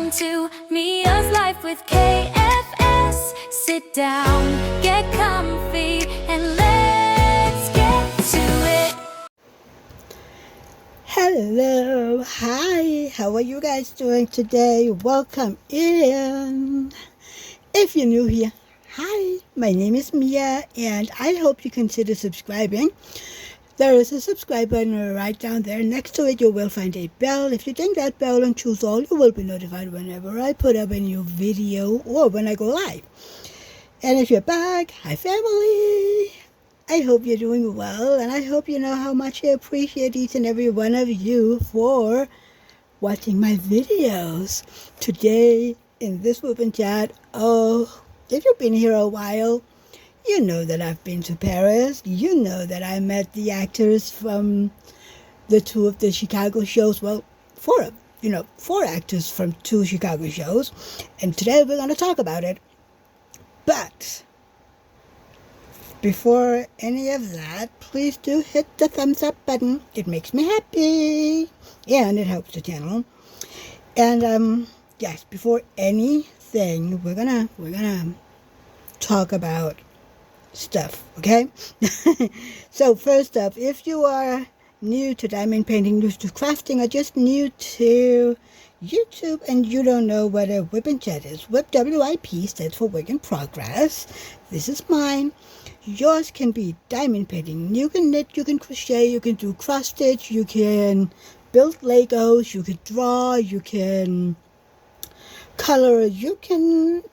Welcome to Mia's Life with KFS. Sit down, get comfy, and let's get to it. Hello, hi, how are you guys doing today? Welcome in. If you're new here, hi, my name is Mia, and I hope you consider subscribing. There is a subscribe button right down there. Next to it, you will find a bell. If you ding that bell and choose all, you will be notified whenever I put up a new video or when I go live. And if you're back, hi family. I hope you're doing well, and I hope you know how much I appreciate each and every one of you for watching my videos. Today, in this WIP chat, if you've been here a while, you know that I've been to Paris. You know that I met the actors from the two of the Chicago shows. Well, four actors from two Chicago shows. And today we're going to talk about it. But before any of that, please do hit the thumbs up button. It makes me happy. And it helps the channel. And yes, before anything, we're gonna talk about stuff, okay? So first up, if you are new to diamond painting, new to crafting, or just new to YouTube and you don't know what a WIP and chat is, WIP, W-I-P, stands for work in progress. This is mine. Yours can be diamond painting. You can knit, you can crochet, you can do cross stitch, you can build Legos, you can draw, you can color, you can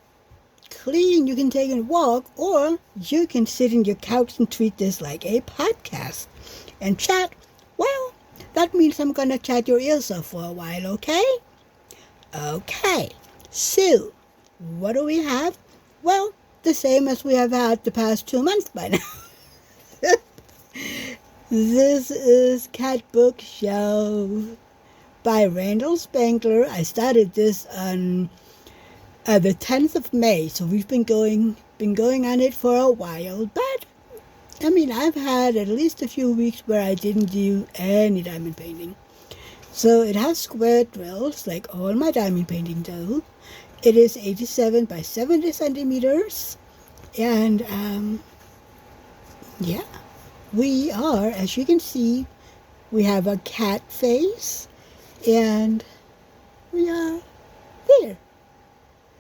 clean, you can take a walk, or you can sit in your couch and treat this like a podcast. And chat, well, that means I'm gonna chat your ears off for a while, okay? Okay, so what do we have? Well, the same as we have had the past 2 months by now. This is Cat Bookshelf by Randall Spangler. I started this on the 10th of May, so we've been going on it for a while, but I mean, I've had at least a few weeks where I didn't do any diamond painting. So it has square drills, like all my diamond painting do. It is 87 by 70 centimeters, and yeah, we are, as you can see, we have a cat face, and we are there,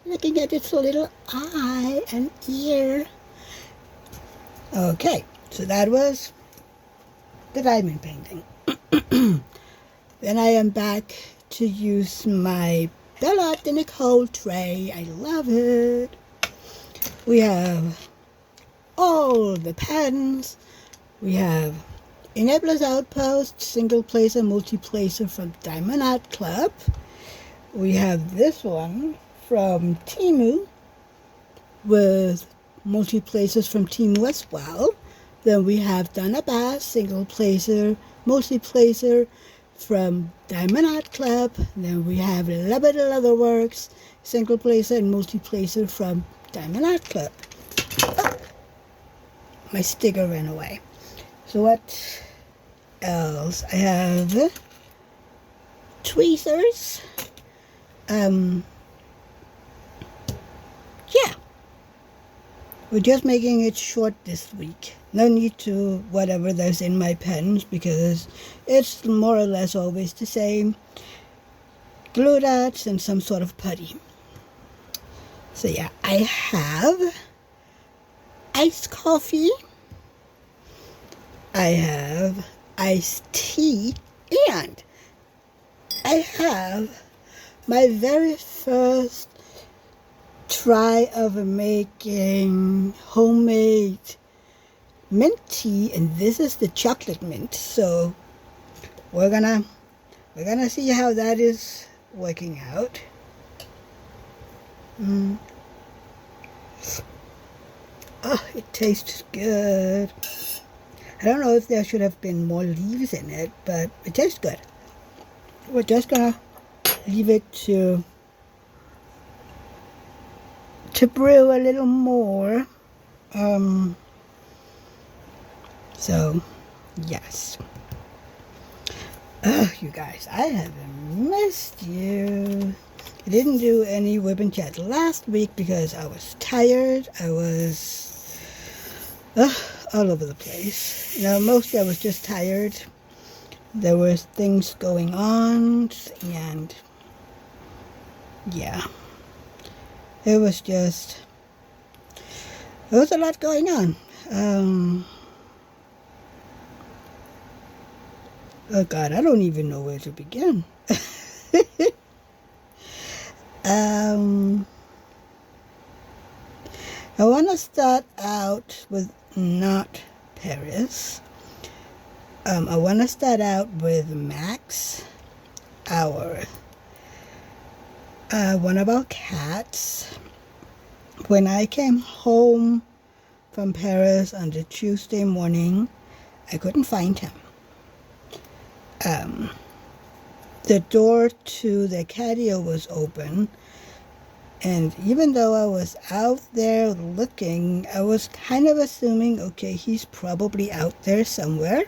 looking at its little eye and ear. Okay, so that was the diamond painting. Then I am back to use my Bella de Nicole tray. I love it. We have all the patterns. We have Enabler's Outpost, single placer, multi-placer from Diamond Art Club. We have this one from Temu with multi-placers from Temu as well. Then we have Donna Bass, single placer, multi-placer from Diamond Art Club. Then we have Liberty Leatherworks, single placer and multi-placer from Diamond Art Club. Oh, my sticker ran away. So what else? I have tweezers. Yeah, we're just making it short this week. No need to whatever there's in my pens because it's more or less always the same. Glue dots and some sort of putty. So yeah, I have iced coffee. I have iced tea, and I have my very first try of making homemade mint tea, and this is the chocolate mint. So we're gonna see how that is working out. Oh, it tastes good. I don't know if there should have been more leaves in it, but it tastes good. We're just gonna leave it to brew a little more. So yes. Oh, you guys, I have missed you. It didn't do any whip and chat last week because I was tired. I was all over the place. Mostly I was just tired. There were things going on, and yeah, it was a lot going on. Oh God, I don't even know where to begin. I want to start out with not Paris. I want to start out with Max, our one of our cats. When I came home from Paris on the Tuesday morning, I couldn't find him. The door to the catio was open, and even though I was out there looking, I was kind of assuming, okay, he's probably out there somewhere.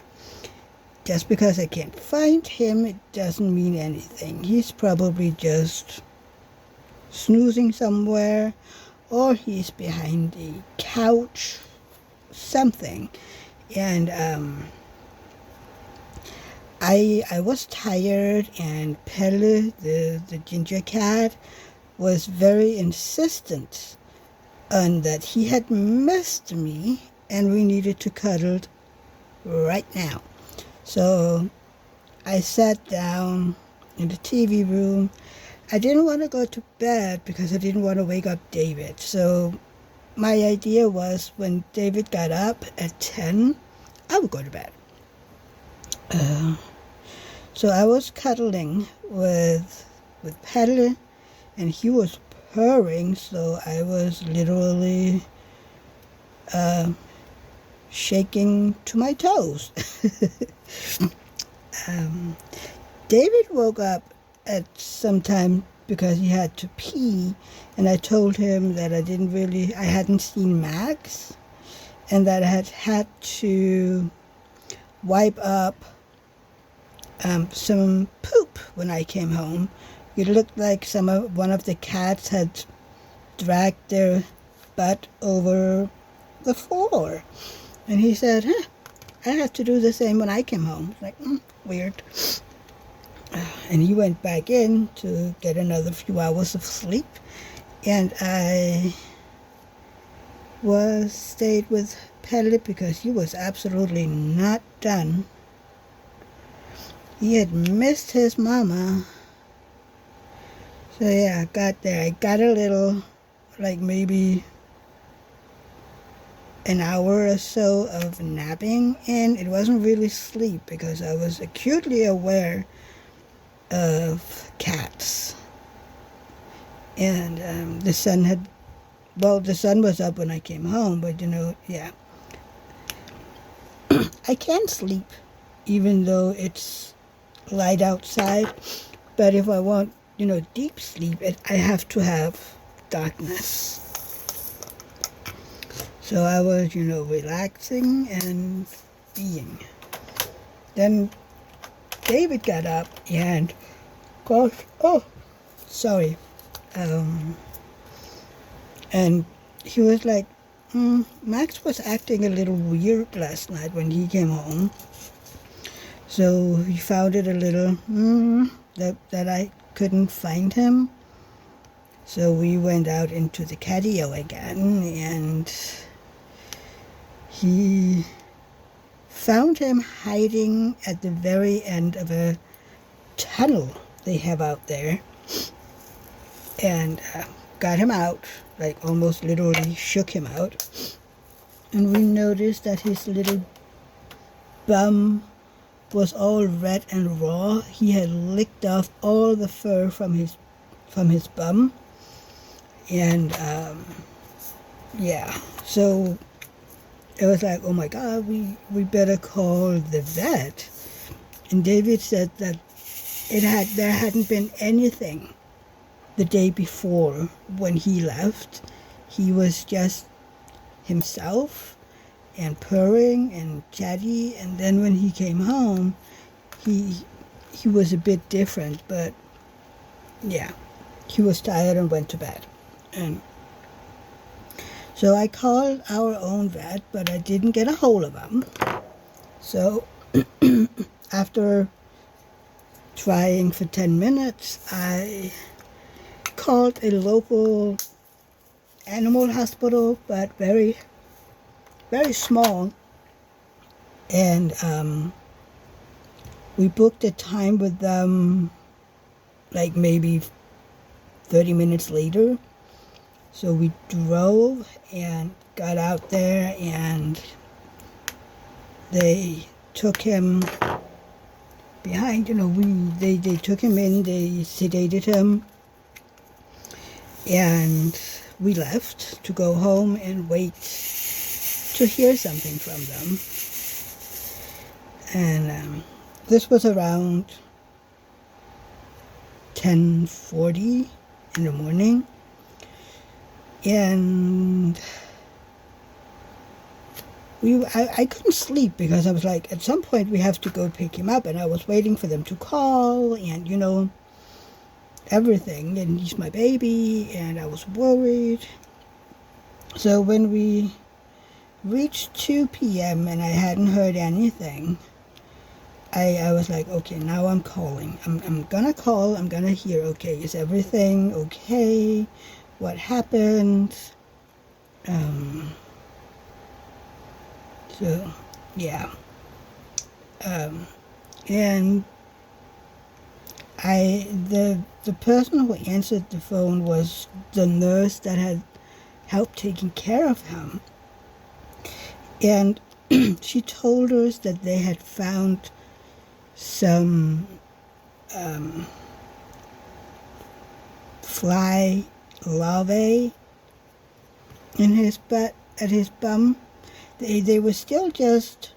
Just because I can't find him, it doesn't mean anything. He's probably just snoozing somewhere, or he's behind a couch, something. And I was tired, and Pelle, the ginger cat, was very insistent on that he had missed me and we needed to cuddle right now. So I sat down in the TV room. I didn't want to go to bed because I didn't want to wake up David. So my idea was when David got up at 10, I would go to bed. So I was cuddling with Pelle, and he was purring, so I was literally shaking to my toes. David woke up at some time because he had to pee, and I told him that I hadn't seen Max, and that I had to wipe up some poop when I came home. It looked like one of the cats had dragged their butt over the floor. And he said, I had to do the same when I came home. Like, weird. And he went back in to get another few hours of sleep. And I stayed with Pelle because he was absolutely not done. He had missed his mama. So yeah, I got there. I got a little, like maybe an hour or so of napping in. It wasn't really sleep because I was acutely aware of cats. And the sun was up when I came home, but yeah. I can sleep even though it's light outside, but if I want deep sleep, I have to have darkness. So I was, relaxing and being. Then David got up and, sorry. And he was like, Max was acting a little weird last night when he came home. So he found it a little, that I couldn't find him. So we went out into the catio again, and he found him hiding at the very end of a tunnel they have out there, and got him out, like almost literally shook him out. And we noticed that his little bum was all red and raw. He had licked off all the fur from his bum. And yeah, so it was like, oh my God, we better call the vet. And David said that there hadn't been anything the day before when he left. He was just himself and purring and chatty, and then when he came home, he was a bit different, but yeah. he was tired and went to bed. And so I called our own vet, but I didn't get a hold of him. So after trying for 10 minutes, I called a local animal hospital, but very, very small. And we booked a time with them like maybe 30 minutes later. So we drove and got out there, and they took him behind, they took him in, they sedated him, and we left to go home and wait to hear something from them. And this was around 10:40 in the morning. And I couldn't sleep because I was like, at some point we have to go pick him up. And I was waiting for them to call and, everything. And he's my baby, and I was worried. So when we reached 2 p.m. and I hadn't heard anything, I was like, okay, now I'm calling. I'm going to call. I'm going to hear, okay, is everything okay? What happened? So, yeah. And the person who answered the phone was the nurse that had helped taking care of him. And she told us that they had found some fly larvae in his butt, at his bum. They were still just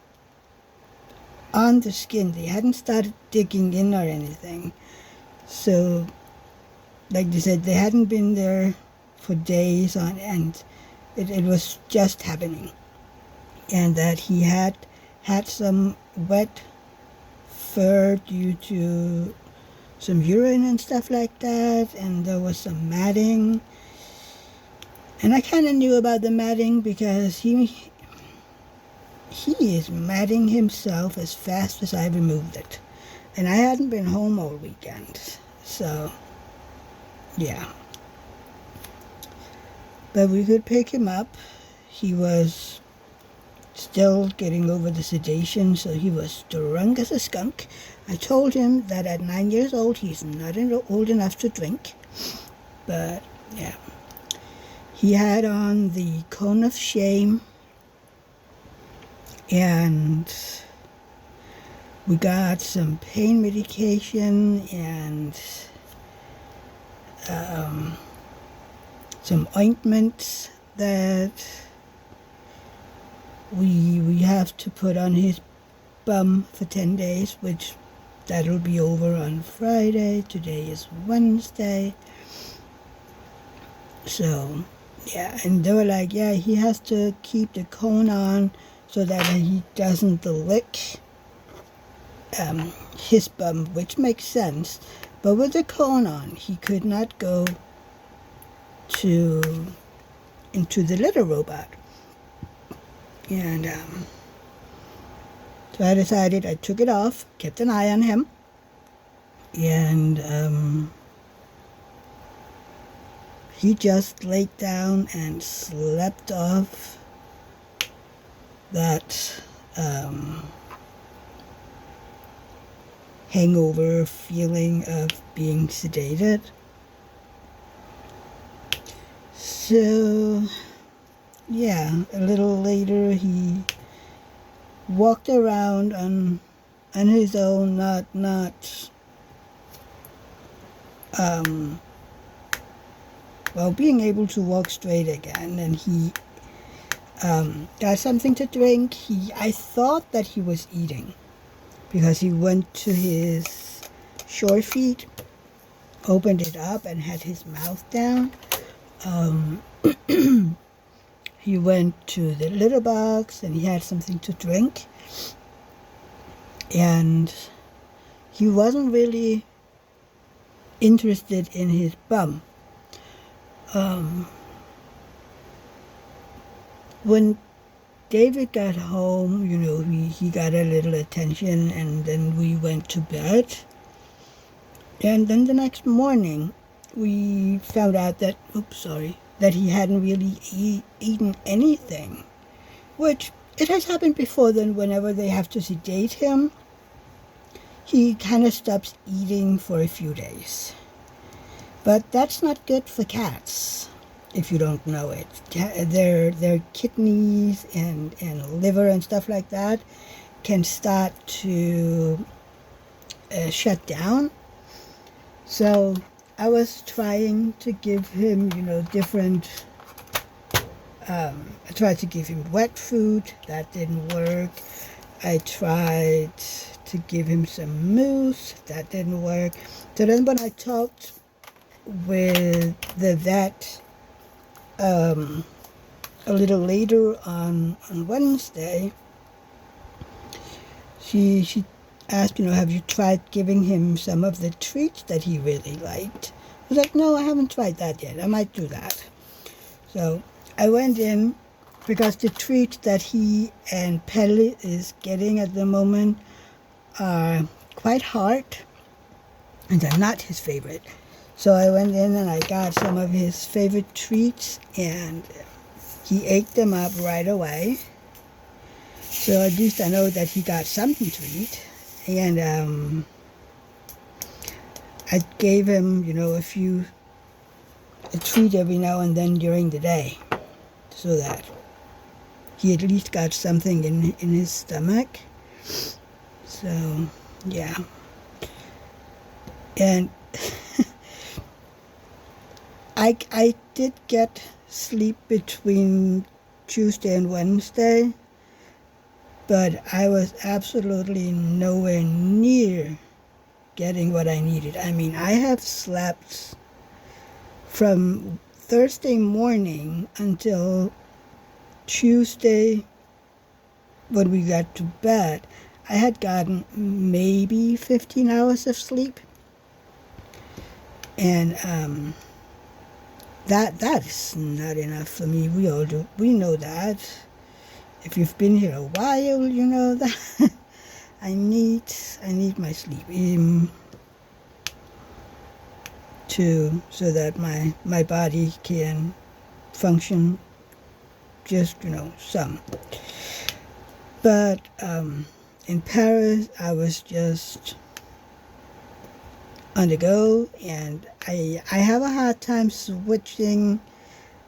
on the skin. They hadn't started digging in or anything. So, like they said, they hadn't been there for days on end. It was just happening. And that he had some wet fur due to some urine and stuff like that, and there was some matting. And I kind of knew about the matting because he is matting himself as fast as I removed it. And I hadn't been home all weekend, so yeah. But we could pick him up. He was still getting over the sedation, so he was drunk as a skunk. I told him that at 9 years old, he's not old enough to drink. But, yeah. He had on the cone of shame, and we got some pain medication and some ointments that we have to put on his bum for 10 days, which that'll be over on Friday. Today is Wednesday. So, yeah, and they were like, yeah, he has to keep the cone on so that he doesn't lick his bum, which makes sense. But with the cone on, he could not go into the litter robot. And so I decided, I took it off, kept an eye on him, and he just laid down and slept off that hangover feeling of being sedated. So, yeah, a little later he walked around on his own, being able to walk straight again, and he got something to drink. I thought that he was eating because he went to his shore feet, opened it up, and had his mouth down. He went to the litter box and he had something to drink, and he wasn't really interested in his bum. When David got home, he got a little attention, and then we went to bed. And then the next morning, we found out that he hadn't really eaten anything, which it has happened before. Then whenever they have to sedate him, he kind of stops eating for a few days. But that's not good for cats, if you don't know it. Their kidneys and liver and stuff like that can start to shut down. So I was trying to give him, different. I tried to give him wet food. That didn't work. I tried to give him some mousse. That didn't work. So then when I talked with the vet a little later on Wednesday, she asked, have you tried giving him some of the treats that he really liked? I was like, no, I haven't tried that yet. I might do that. So I went in, because the treats that he and Pelle is getting at the moment are quite hard, and they're not his favorite. So I went in and I got some of his favorite treats, and he ate them up right away. So at least I know that he got something to eat. And I gave him, a treat every now and then during the day, so that he at least got something in his stomach. So, yeah. And I did get sleep between Tuesday and Wednesday, but I was absolutely nowhere near getting what I needed. I mean, I have slept from Thursday morning until Tuesday when we got to bed. I had gotten maybe 15 hours of sleep. And that is not enough for me. We all do. We know that. If you've been here a while, you know that. I need my sleep so that my body can function just, some. But in Paris, I was just on the go, and I have a hard time switching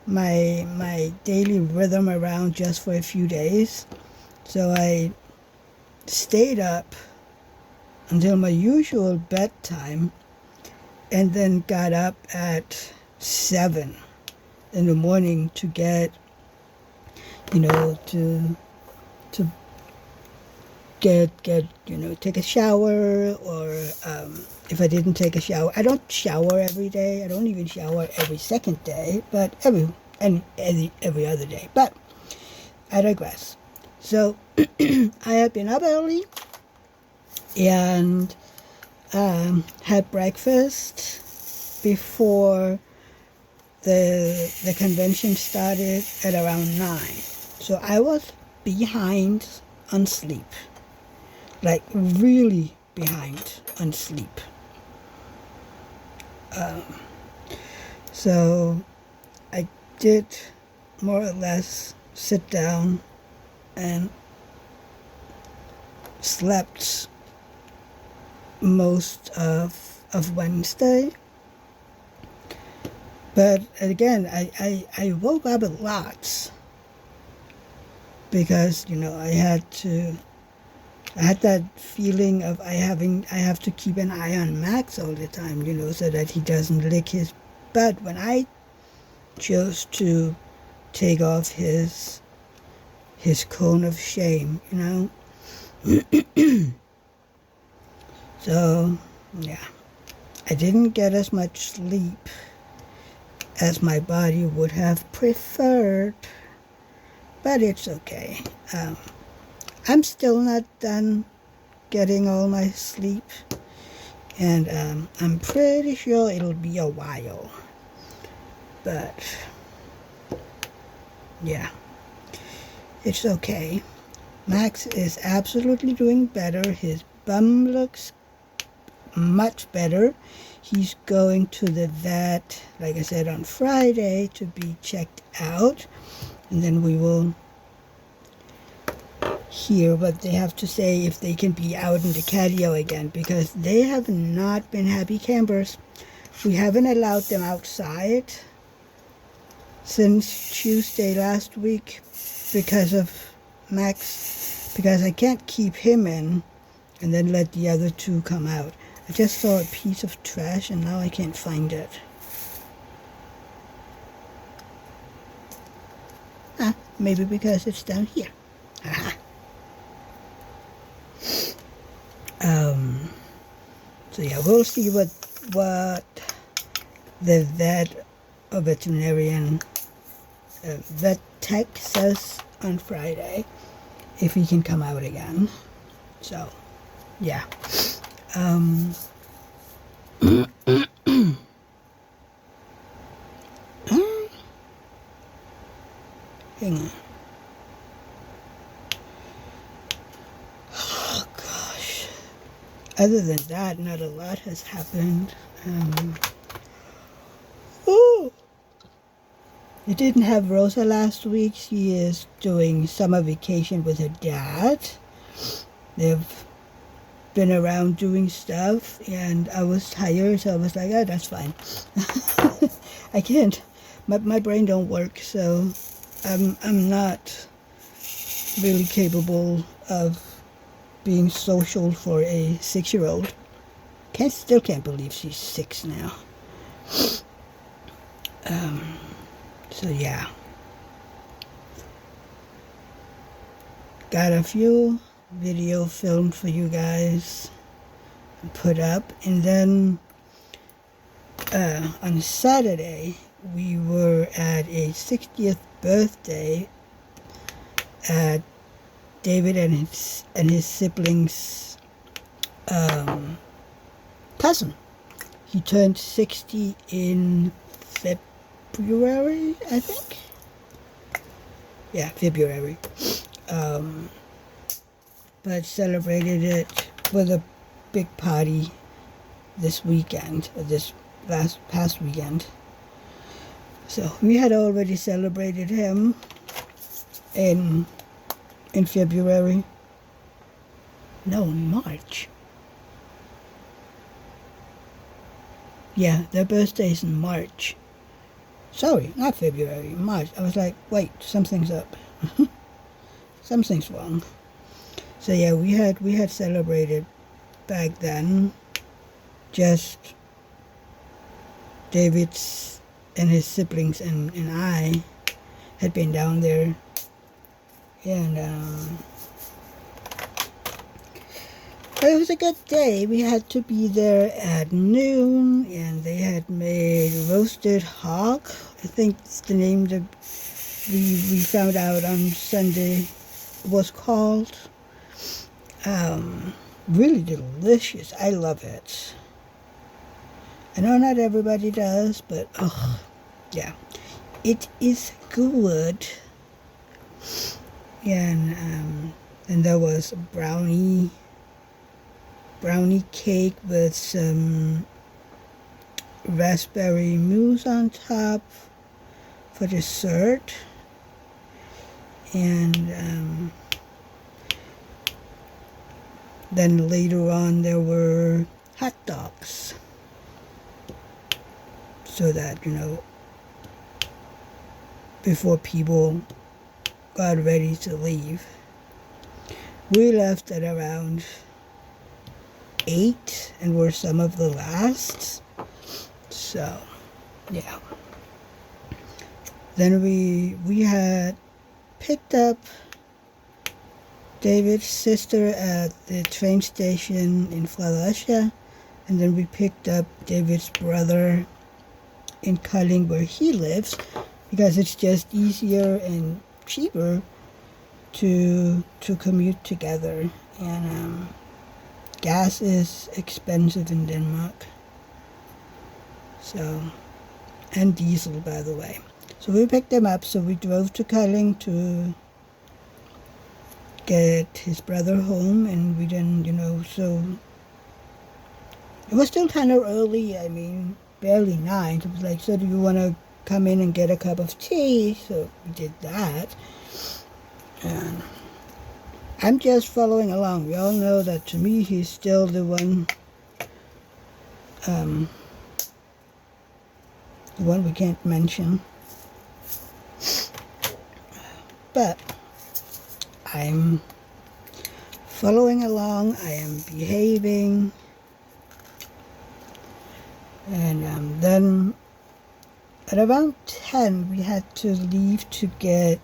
my daily rhythm around just for a few days. So I stayed up until my usual bedtime, and then got up at 7 in the morning to get, to take a shower, or if I didn't take a shower, I don't shower every day. I don't even shower every second day, but every other day. But I digress. So I had been up early and had breakfast before the convention started at around 9. So I was behind on sleep, like really behind on sleep. So I did more or less sit down and slept most of Wednesday. But again, I woke up a lot because, I had that feeling of I have to keep an eye on Max all the time, so that he doesn't lick his butt when I chose to take off his cone of shame, So, yeah, I didn't get as much sleep as my body would have preferred, but it's okay. I'm still not done getting all my sleep, And I'm pretty sure it'll be a while. But yeah, it's okay. Max is absolutely doing better. His bum looks much better. He's going to the vet, like I said, on Friday to be checked out. And then we will hear what they have to say if they can be out in the catio again, because they have not been happy campers. We haven't allowed them outside since Tuesday last week because of Max, because I can't keep him in and then let the other two come out. I just saw a piece of trash and now I can't find it. Maybe because it's down here. So yeah, we'll see what the vet or veterinarian vet tech says on Friday, if he can come out again. So yeah. Hang on. Oh gosh. Other than that, not a lot has happened. I didn't have Rosa last week. She is doing summer vacation with her dad. They've been around doing stuff, and I was tired, so I was like, oh, that's fine. I can't. My brain don't work, so I'm not really capable of being social for a 6-year-old. Still can't believe she's 6 now. So yeah. Got a few video filmed for you guys and put up, and then on Saturday we were at a 60th birthday at David and his siblings' cousin. He turned 60 in February, I think. Yeah, February. But celebrated it with a big party this weekend, or this past weekend. So we had already celebrated him in February. No, in March. Yeah, their birthday's in March. Sorry, not February, March. I was like, wait, something's up. Something's wrong. So yeah, we had celebrated back then. Just David's and his siblings and I had been down there, and but it was a good day. We had to be there at noon, and they had made roasted hog. I think it's the name that we found out on Sunday was called. Really delicious. I love it. I know not everybody does, but yeah, it is good. And there was brownie cake with some raspberry mousse on top for dessert, and then later on there were hot dogs, so that, before people got ready to leave. We left at around 8 and were some of the last. So yeah, then we had picked up David's sister at the train station in Fallujah, and then we picked up David's brother in Culling, where he lives, because it's just easier and cheaper to commute together. And gas is expensive in Denmark. So, and diesel, by the way. So we picked him up, so we drove to Kolding to get his brother home, and we didn't, so it was still kind of early. I mean, barely 9. It was like, so do you want to come in and get a cup of tea? So we did that. And I'm just following along. We all know that to me, he's still the one, the one we can't mention. But I'm following along. I am behaving. And then at around 10, we had to leave to get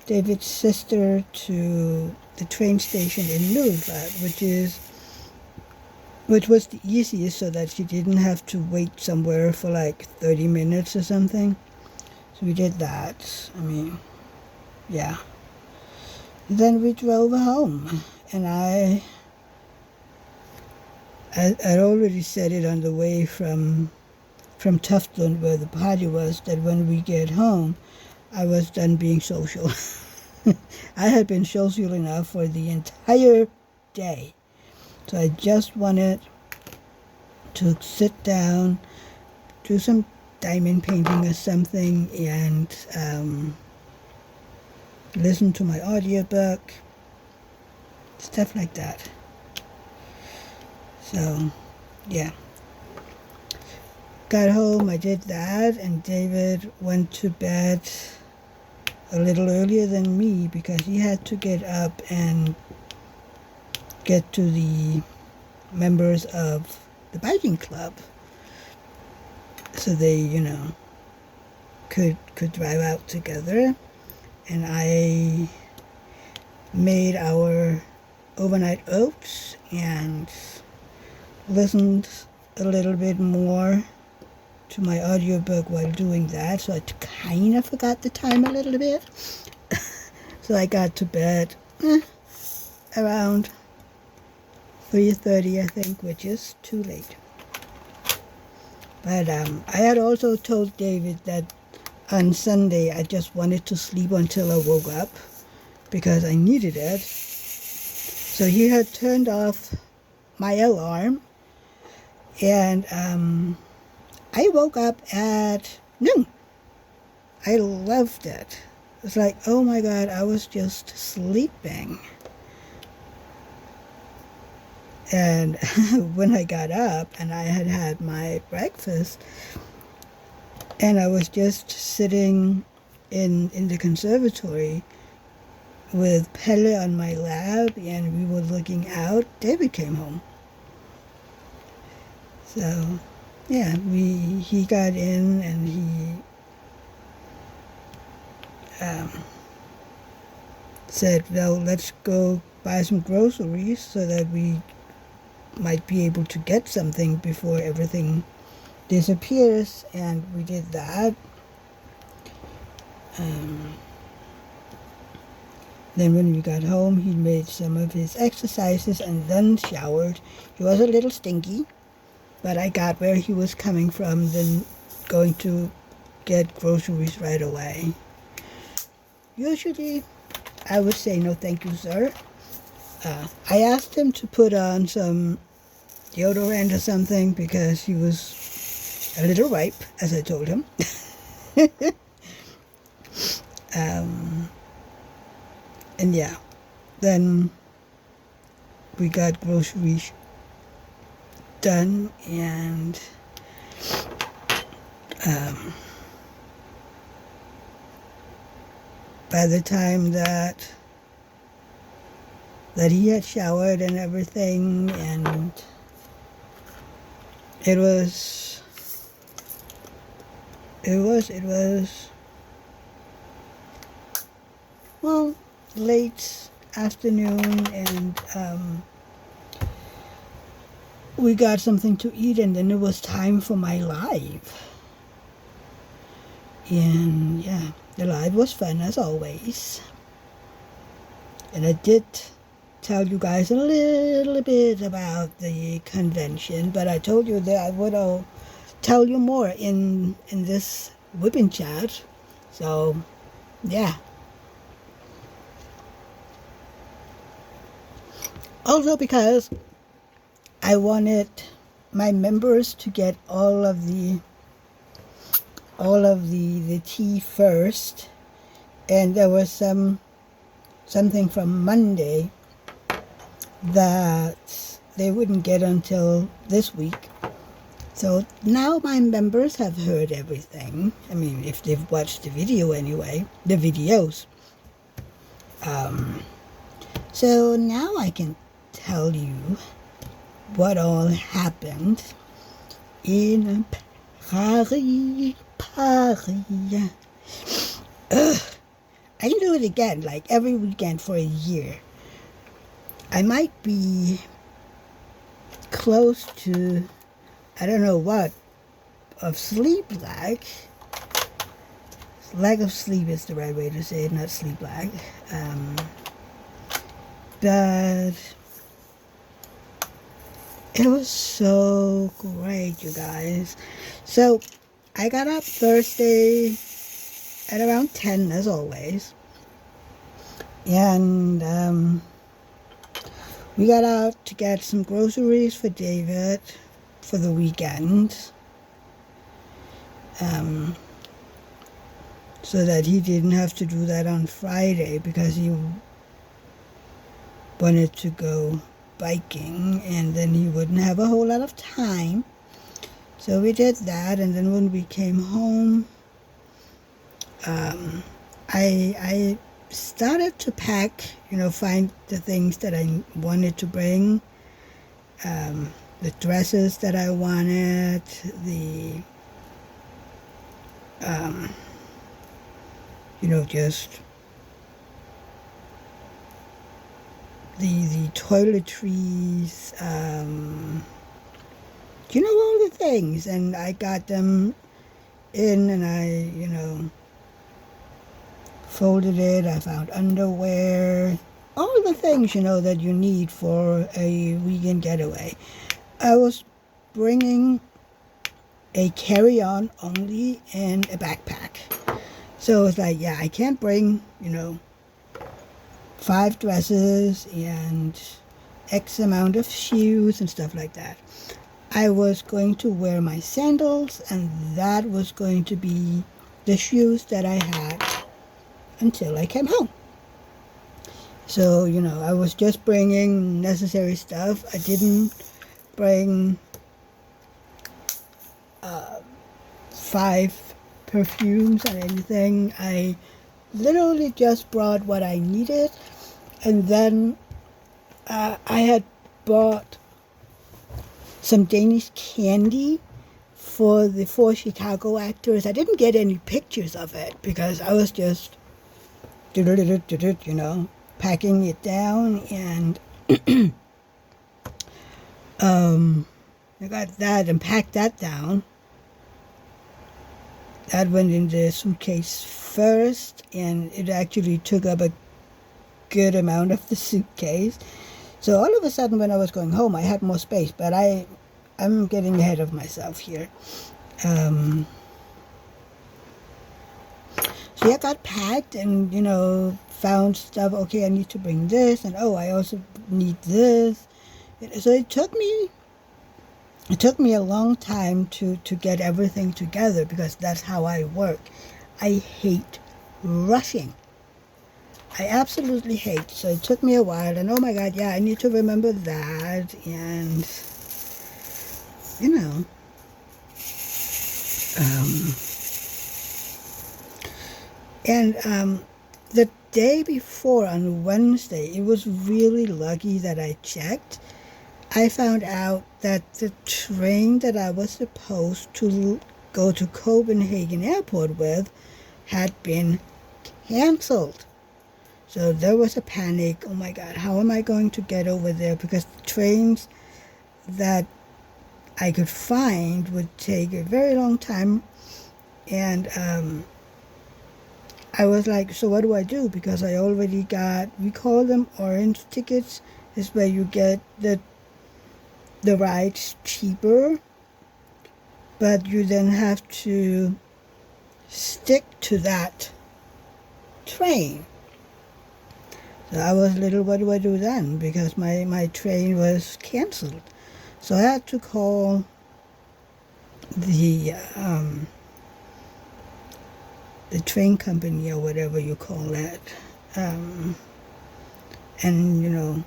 David's sister to the train station in Nuremberg, which was the easiest, so that she didn't have to wait somewhere for like 30 minutes or something. So we did that. I mean, yeah. Then we drove home, and I'd already said it on the way from Tufton, where the party was, that when we get home, I was done being social. I had been social enough for the entire day. So I just wanted to sit down, do some diamond painting or something, and listen to my audiobook, stuff like that. So, yeah. Got home, I did that, and David went to bed a little earlier than me because he had to get up and get to the members of the biking club, so they, could drive out together. And I made our overnight oats and listened a little bit more to my audiobook while doing that, so I kind of forgot the time a little bit. So I got to bed around 3:30, I think, which is too late. But I had also told David that on Sunday I just wanted to sleep until I woke up because I needed it. So he had turned off my alarm, and I woke up at noon. I loved it. It's like, oh my God, I was just sleeping. And when I got up and I had had my breakfast, and I was just sitting in the conservatory with Pelle on my lap, and we were looking out, David came home. So, yeah, he got in, and he said, well, let's go buy some groceries so that we might be able to get something before everything disappears. And we did that. Then when we got home, he made some of his exercises and then showered. He was a little stinky, but I got where he was coming from than going to get groceries right away. Usually, I would say, no thank you, sir. I asked him to put on some deodorant or something because he was a little ripe, as I told him. And yeah, then we got groceries done, and by the time that he had showered and everything, and it was well, late afternoon, and we got something to eat, and then it was time for my live. And yeah, the live was fun as always. And I did tell you guys a little bit about the convention, but I told you that I would tell you more in this WIP chat. So, yeah. Also because I wanted my members to get all of the tea first, and there was something from Monday that they wouldn't get until this week. So now my members have heard everything. I mean, if they've watched the video anyway, the videos. So now I can tell you what all happened in Paris. I can do it again, like every weekend for a year. I might be close to, I don't know what, of sleep lag. Lack of sleep is the right way to say it, not sleep lag. But it was so great, you guys. So I got up Thursday at around 10, as always. And we got out to get some groceries for David for the weekend. So that he didn't have to do that on Friday because he wanted to go biking and then he wouldn't have a whole lot of time. So we did that, and then when we came home, I started to pack, find the things that I wanted to bring, the dresses that I wanted, just the toiletries, all the things. And I got them in, and I, folded it. I found underwear, all the things, that you need for a weekend getaway. I was bringing a carry-on only and a backpack. So it's like, yeah, I can't bring, 5 dresses and X amount of shoes and stuff like that. I was going to wear my sandals, and that was going to be the shoes that I had until I came home. So, I was just bringing necessary stuff. I didn't bring 5 perfumes or anything. I literally just brought what I needed, and then I had bought some Danish candy for the 4 Chicago actors. I didn't get any pictures of it because I was just packing it down, and I got that and packed that down. That went in the suitcase first, and it actually took up a good amount of the suitcase. So all of a sudden, when I was going home, I had more space, but I'm getting ahead of myself here. So I got packed and, found stuff. Okay, I need to bring this, and I also need this. So it took me a long time to get everything together, because that's how I work. I hate rushing. I absolutely hate. So it took me a while, and oh my God, yeah, I need to remember that, and the day before, on Wednesday, it was really lucky that I checked. I found out that the train that I was supposed to go to Copenhagen Airport with had been canceled. So there was a panic. Oh my God, how am I going to get over there? Because the trains that I could find would take a very long time. And I was like, so what do I do? Because I already got, we call them orange tickets. Is where you get the rides cheaper, but you then have to stick to that train. So I was little, what do I do then? Because my train was canceled. So I had to call the train company or whatever you call that, and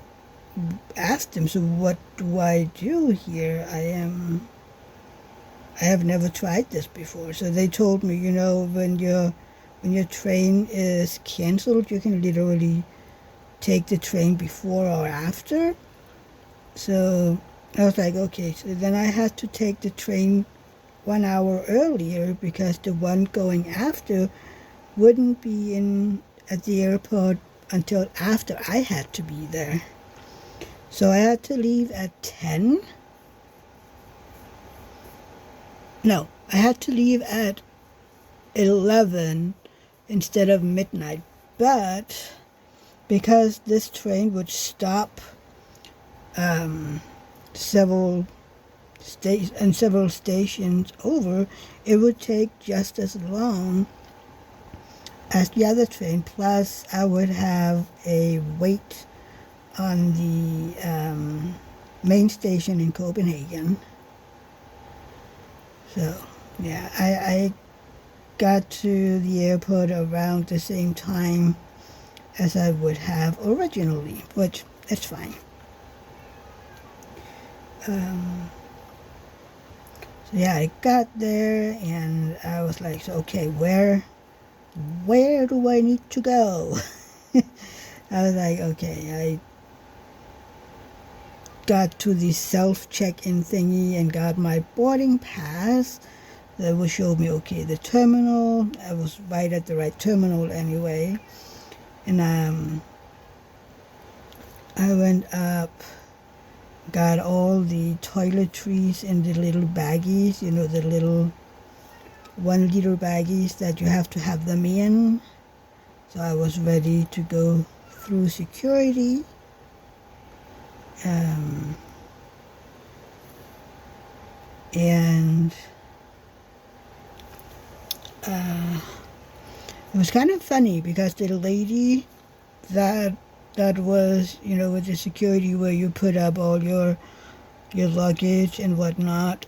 asked them, so what do I do here? I have never tried this before. So they told me, when your train is canceled, you can literally take the train before or after. So I was like, okay. So then I had to take the train 1 hour earlier because the one going after wouldn't be in at the airport until after I had to be there. So I had to leave at 10. No, I had to leave at 11 instead of midnight. But because this train would stop several stations over, it would take just as long as the other train. Plus, I would have a wait on the main station in Copenhagen. So, yeah, I got to the airport around the same time as I would have originally, which is fine. So yeah, I got there and I was like, so, okay, where do I need to go? I was like, okay, I got to the self-check-in thingy and got my boarding pass. That would show me, okay, the terminal. I was right at the right terminal anyway. And I went up, got all the toiletries in the little baggies, the little 1 liter baggies that you have to have them in. So I was ready to go through security. And it was kind of funny because the lady that was, with the security where you put up all your luggage and whatnot,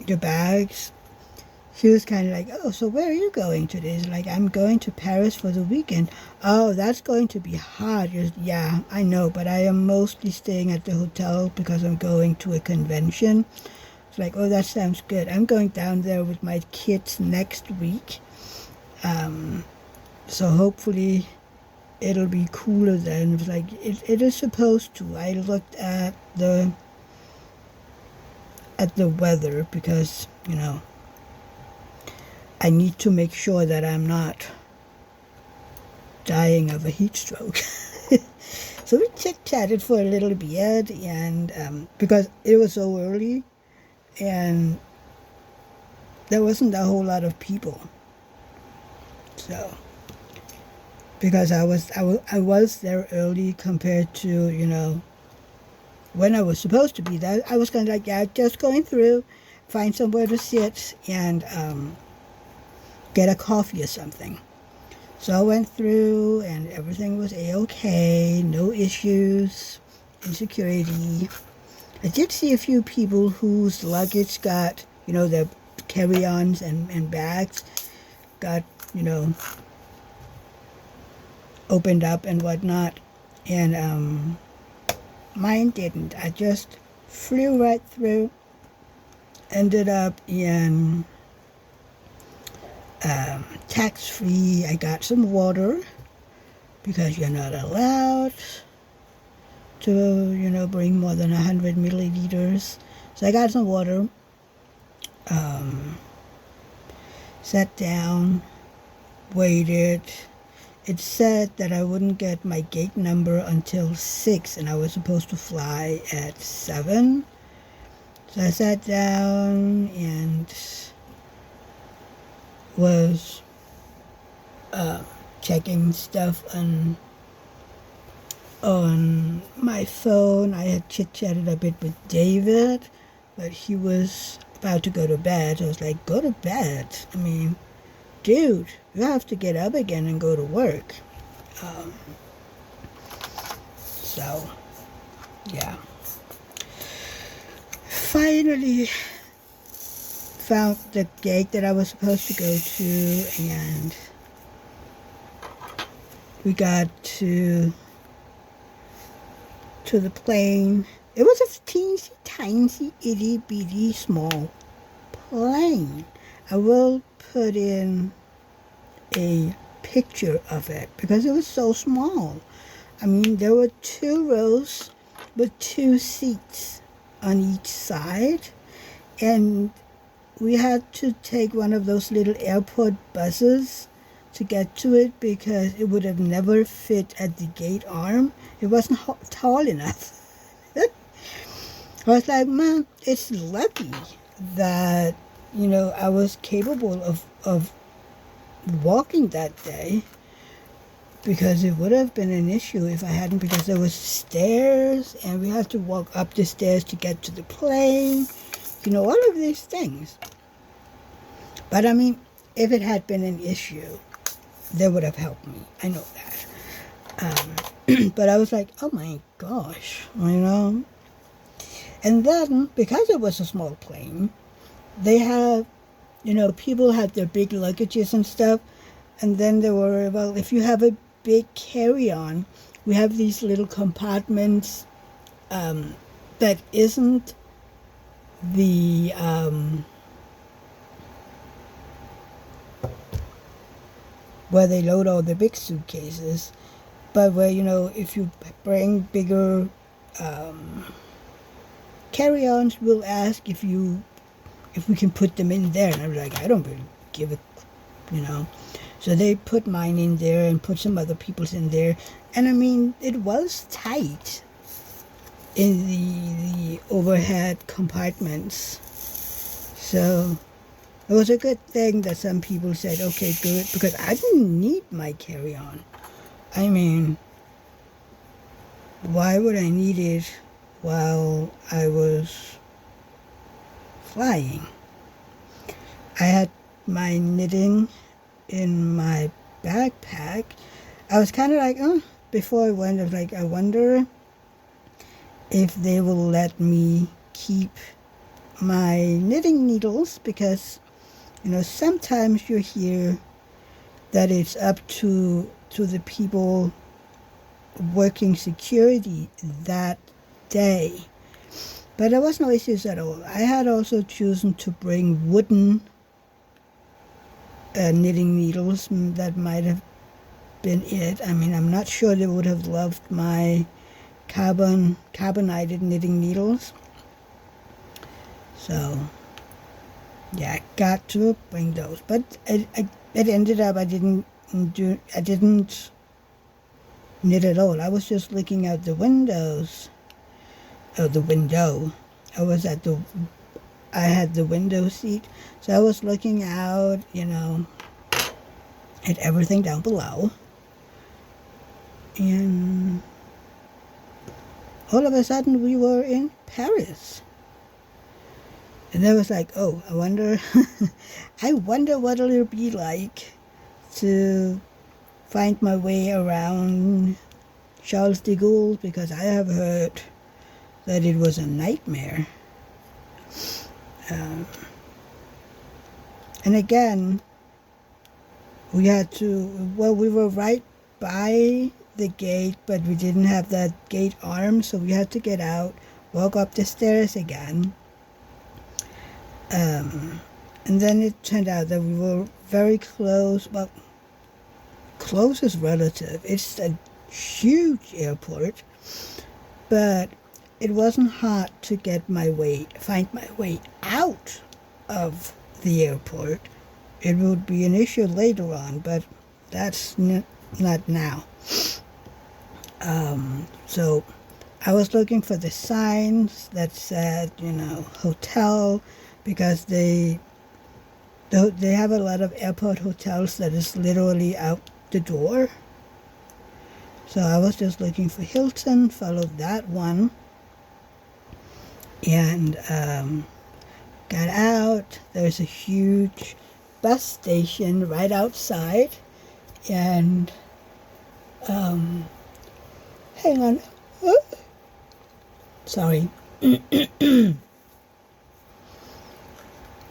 your bags, she was kind of like, oh, so where are you going today? It's like, I'm going to Paris for the weekend. Oh, that's going to be hot. Yeah, I know, but I am mostly staying at the hotel because I'm going to a convention. It's like, oh, that sounds good. I'm going down there with my kids next week. So hopefully it'll be cooler then. It was like, it is supposed to. I looked at the weather because, I need to make sure that I'm not dying of a heat stroke. So we chit-chatted for a little bit, and because it was so early, and there wasn't a whole lot of people. So, because I was there early compared to, when I was supposed to be there. I was kind of like, yeah, just going through, find somewhere to sit, and get a coffee or something. So I went through and everything was a-okay, no issues in security. I did see a few people whose luggage got, their carry-ons and bags got, opened up and whatnot. And mine didn't. I just flew right through, ended up in tax-free. I got some water because you're not allowed to, bring more than 100 milliliters. So I got some water, sat down, waited. It said that I wouldn't get my gate number until 6, and I was supposed to fly at 7. So I sat down and was checking stuff on my phone. I had chit-chatted a bit with David, but he was about to go to bed. I was like, go to bed? I mean, dude, you have to get up again and go to work. So, yeah. Finally found the gate that I was supposed to go to, and we got to the plane. It was a teensy tiny itty bitty small plane. I will put in a picture of it because it was so small. I mean, there were 2 rows with 2 seats on each side, and we had to take one of those little airport buses to get to it because it would have never fit at the gate arm. It wasn't tall enough. I was like, man, it's lucky that, I was capable of walking that day, because it would have been an issue if I hadn't, because there was stairs and we had to walk up the stairs to get to the plane, all of these things. But I mean, if it had been an issue, they would have helped me. I know that. But I was like, oh my gosh, And then, because it was a small plane, they have, people had their big luggages and stuff. And then there were, well, if you have a big carry-on, we have these little compartments that isn't the where they load all the big suitcases, but where, if you bring bigger carry-ons, we'll ask if we can put them in there. And I was like, I don't really give a, So they put mine in there and put some other people's in there. And I mean, it was tight in the overhead compartments. So it was a good thing that some people said, okay, good, because I didn't need my carry-on. I mean, why would I need it while I was flying? I had my knitting in my backpack. I was kind of like, before I went, I was like, I wonder if they will let me keep my knitting needles, because, sometimes you hear that it's up to the people working security that day. But there was no issues at all. I had also chosen to bring wooden knitting needles. That might have been it. I mean, I'm not sure they would have loved my carbonated knitting needles. So, yeah, I got to bring those. But it ended up I didn't knit at all. I was just looking out the windows. Oh, the window. I had the window seat, so I was looking out, at everything down below. And all of a sudden we were in Paris. And I was like, oh, I wonder what it'll be like to find my way around Charles de Gaulle, because I have heard that it was a nightmare. And again, we were right by the gate, but we didn't have that gate arm, so we had to get out, walk up the stairs again. And then it turned out that we were very close, well, closest relative. It's a huge airport, but it wasn't hard to find my way out of the airport. It would be an issue later on, but that's not now. So I was looking for the signs that said, hotel, because they have a lot of airport hotels that is literally out the door. So I was just looking for Hilton, followed that one, and got out. There's a huge bus station right outside, and hang on. Oh, sorry.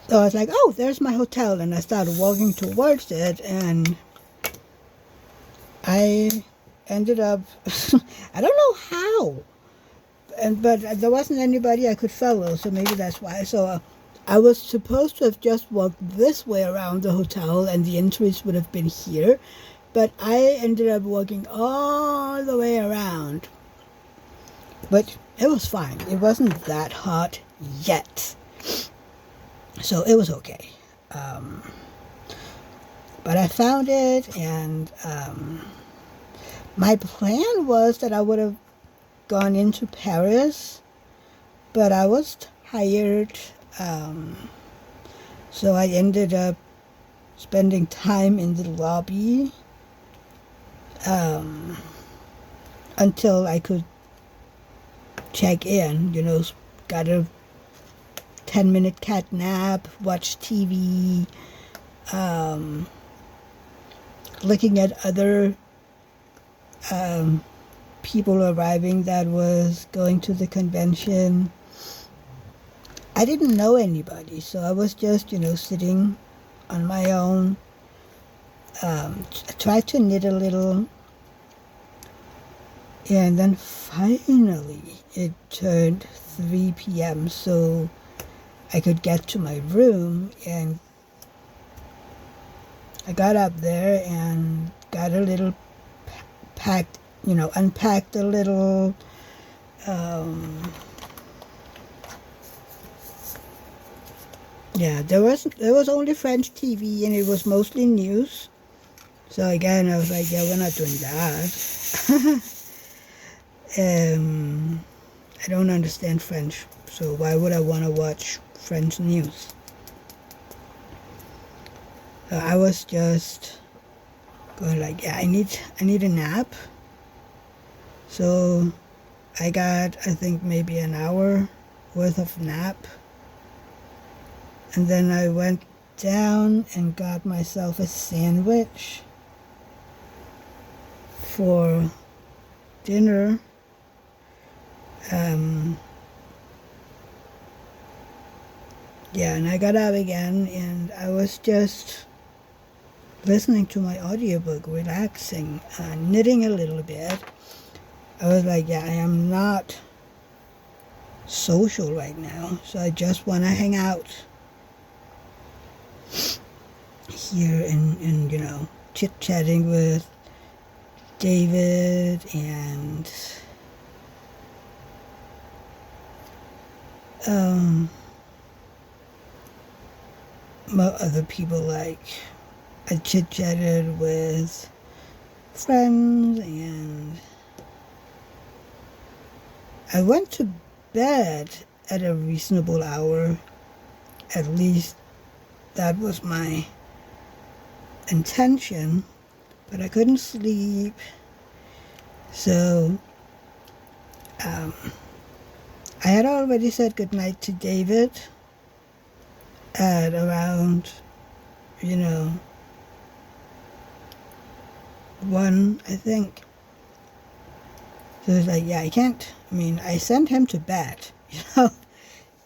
So I was like, oh, there's my hotel, and I started walking towards it, and I ended up, I don't know how, but there wasn't anybody I could follow, so maybe that's why. So I was supposed to have just walked this way around the hotel, and the entrance would have been here, but I ended up walking all the way around. But it was fine. It wasn't that hot yet. So it was okay. But I found it, and my plan was that I would have gone into Paris, but I was tired. So I ended up spending time in the lobby until I could check in, got a 10-minute cat nap, watch TV, looking at other people arriving that was going to the convention. I didn't know anybody, so I was just, sitting on my own. I tried to knit a little, and then finally it turned 3 p.m. so I could get to my room, and I got up there and got a little packed, unpacked a little, there was only French TV, and it was mostly news. So again, I was like, yeah, we're not doing that. I don't understand French, so why would I want to watch French news? So I was just going like, yeah, I need a nap. So I got, I think, maybe an hour worth of nap. And then I went down and got myself a sandwich for dinner. And I got up again, and I was just listening to my audiobook, relaxing, knitting a little bit. I was like, yeah, I am not social right now, so I just want to hang out here and chit-chatting with David and other people. Like, I chit-chatted with friends, and I went to bed at a reasonable hour. At least that was my intention, but I couldn't sleep. So I had already said goodnight to David at around 1, I think. So it's like, yeah, I sent him to bed,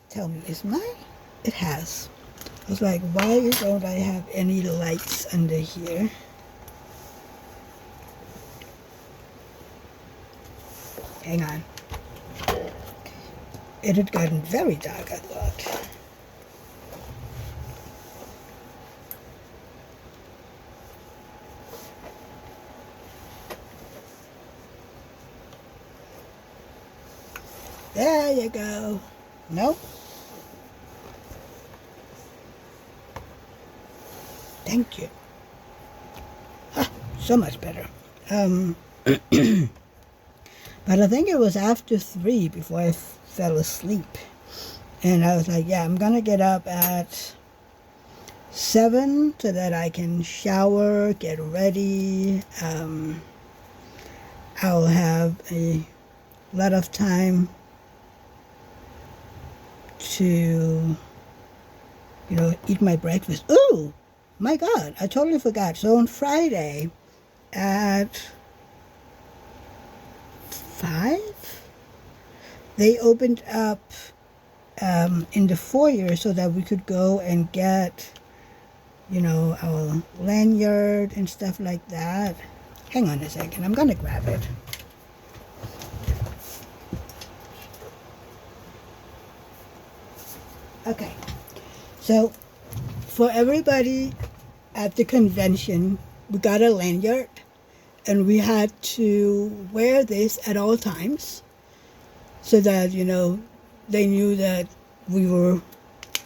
Tell me, is mine? It has. I was like, why don't I have any lights under here? Hang on. It had gotten very dark, I thought. There you go. Nope. Thank you. So much better. But I think it was after 3 before I fell asleep. And I was like, yeah, I'm going to get up at 7 so that I can shower, get ready. I'll have a lot of time to, eat my breakfast. Ooh, my God, I totally forgot. So on Friday at 5, they opened up in the foyer so that we could go and get, our lanyard and stuff like that. Hang on a second, I'm gonna grab it. Okay, so for everybody at the convention, we got a lanyard and we had to wear this at all times so that, they knew that we were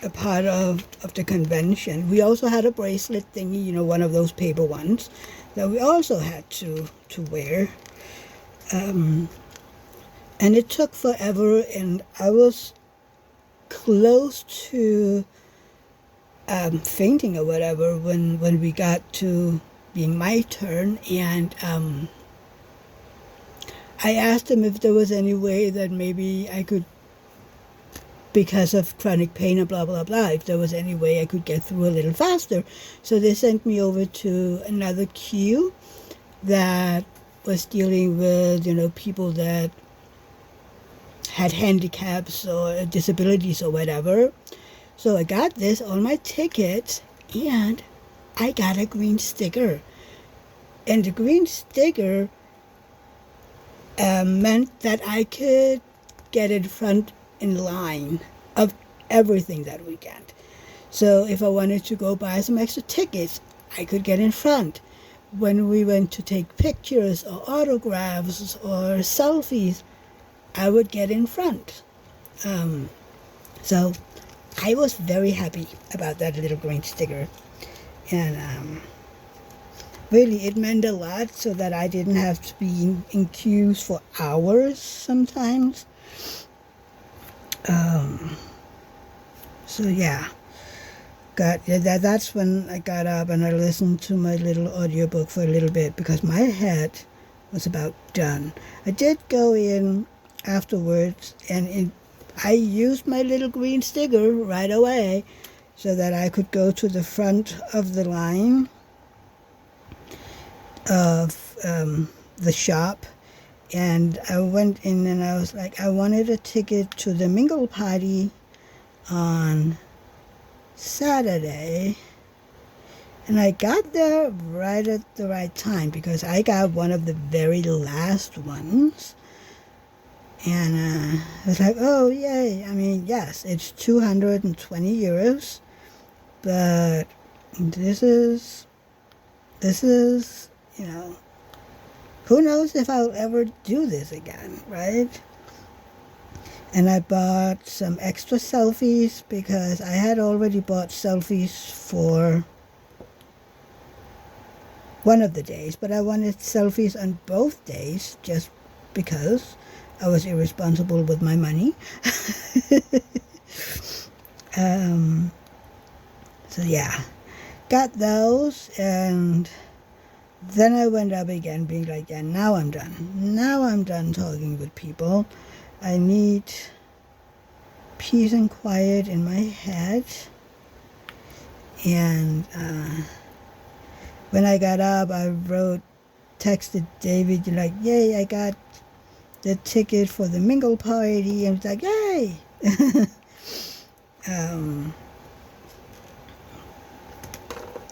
a part of the convention. We also had a bracelet thingy, one of those paper ones that we also had to wear. And it took forever, and I was close to fainting or whatever when we got to being my turn. And I asked them if there was any way that maybe I could, because of chronic pain and blah, blah, blah, if there was any way I could get through a little faster. So they sent me over to another queue that was dealing with, people that had handicaps or disabilities or whatever. So I got this on my ticket, and I got a green sticker. And the green sticker meant that I could get in front in line of everything that weekend. So if I wanted to go buy some extra tickets, I could get in front. When we went to take pictures or autographs or selfies, I would get in front. So I was very happy about that little green sticker. And really, it meant a lot so that I didn't have to be in queues for hours sometimes. So yeah, that's when I got up and I listened to my little audiobook for a little bit because my head was about done. I did go in afterwards, and I used my little green sticker right away so that I could go to the front of the line of the shop. And I went in and I was like, I wanted a ticket to the mingle party on Saturday. And I got there right at the right time because I got one of the very last ones. And I was like, oh, yay. I mean, yes, it's 220 euros. But this is, who knows if I'll ever do this again, right? And I bought some extra selfies because I had already bought selfies for one of the days, but I wanted selfies on both days just because I was irresponsible with my money. So yeah, got those, and then I went up again being like, yeah, now I'm done. Now I'm done talking with people. I need peace and quiet in my head. And when I got up, I texted David, like, yay, I got the ticket for the mingle party. And it's like, yay!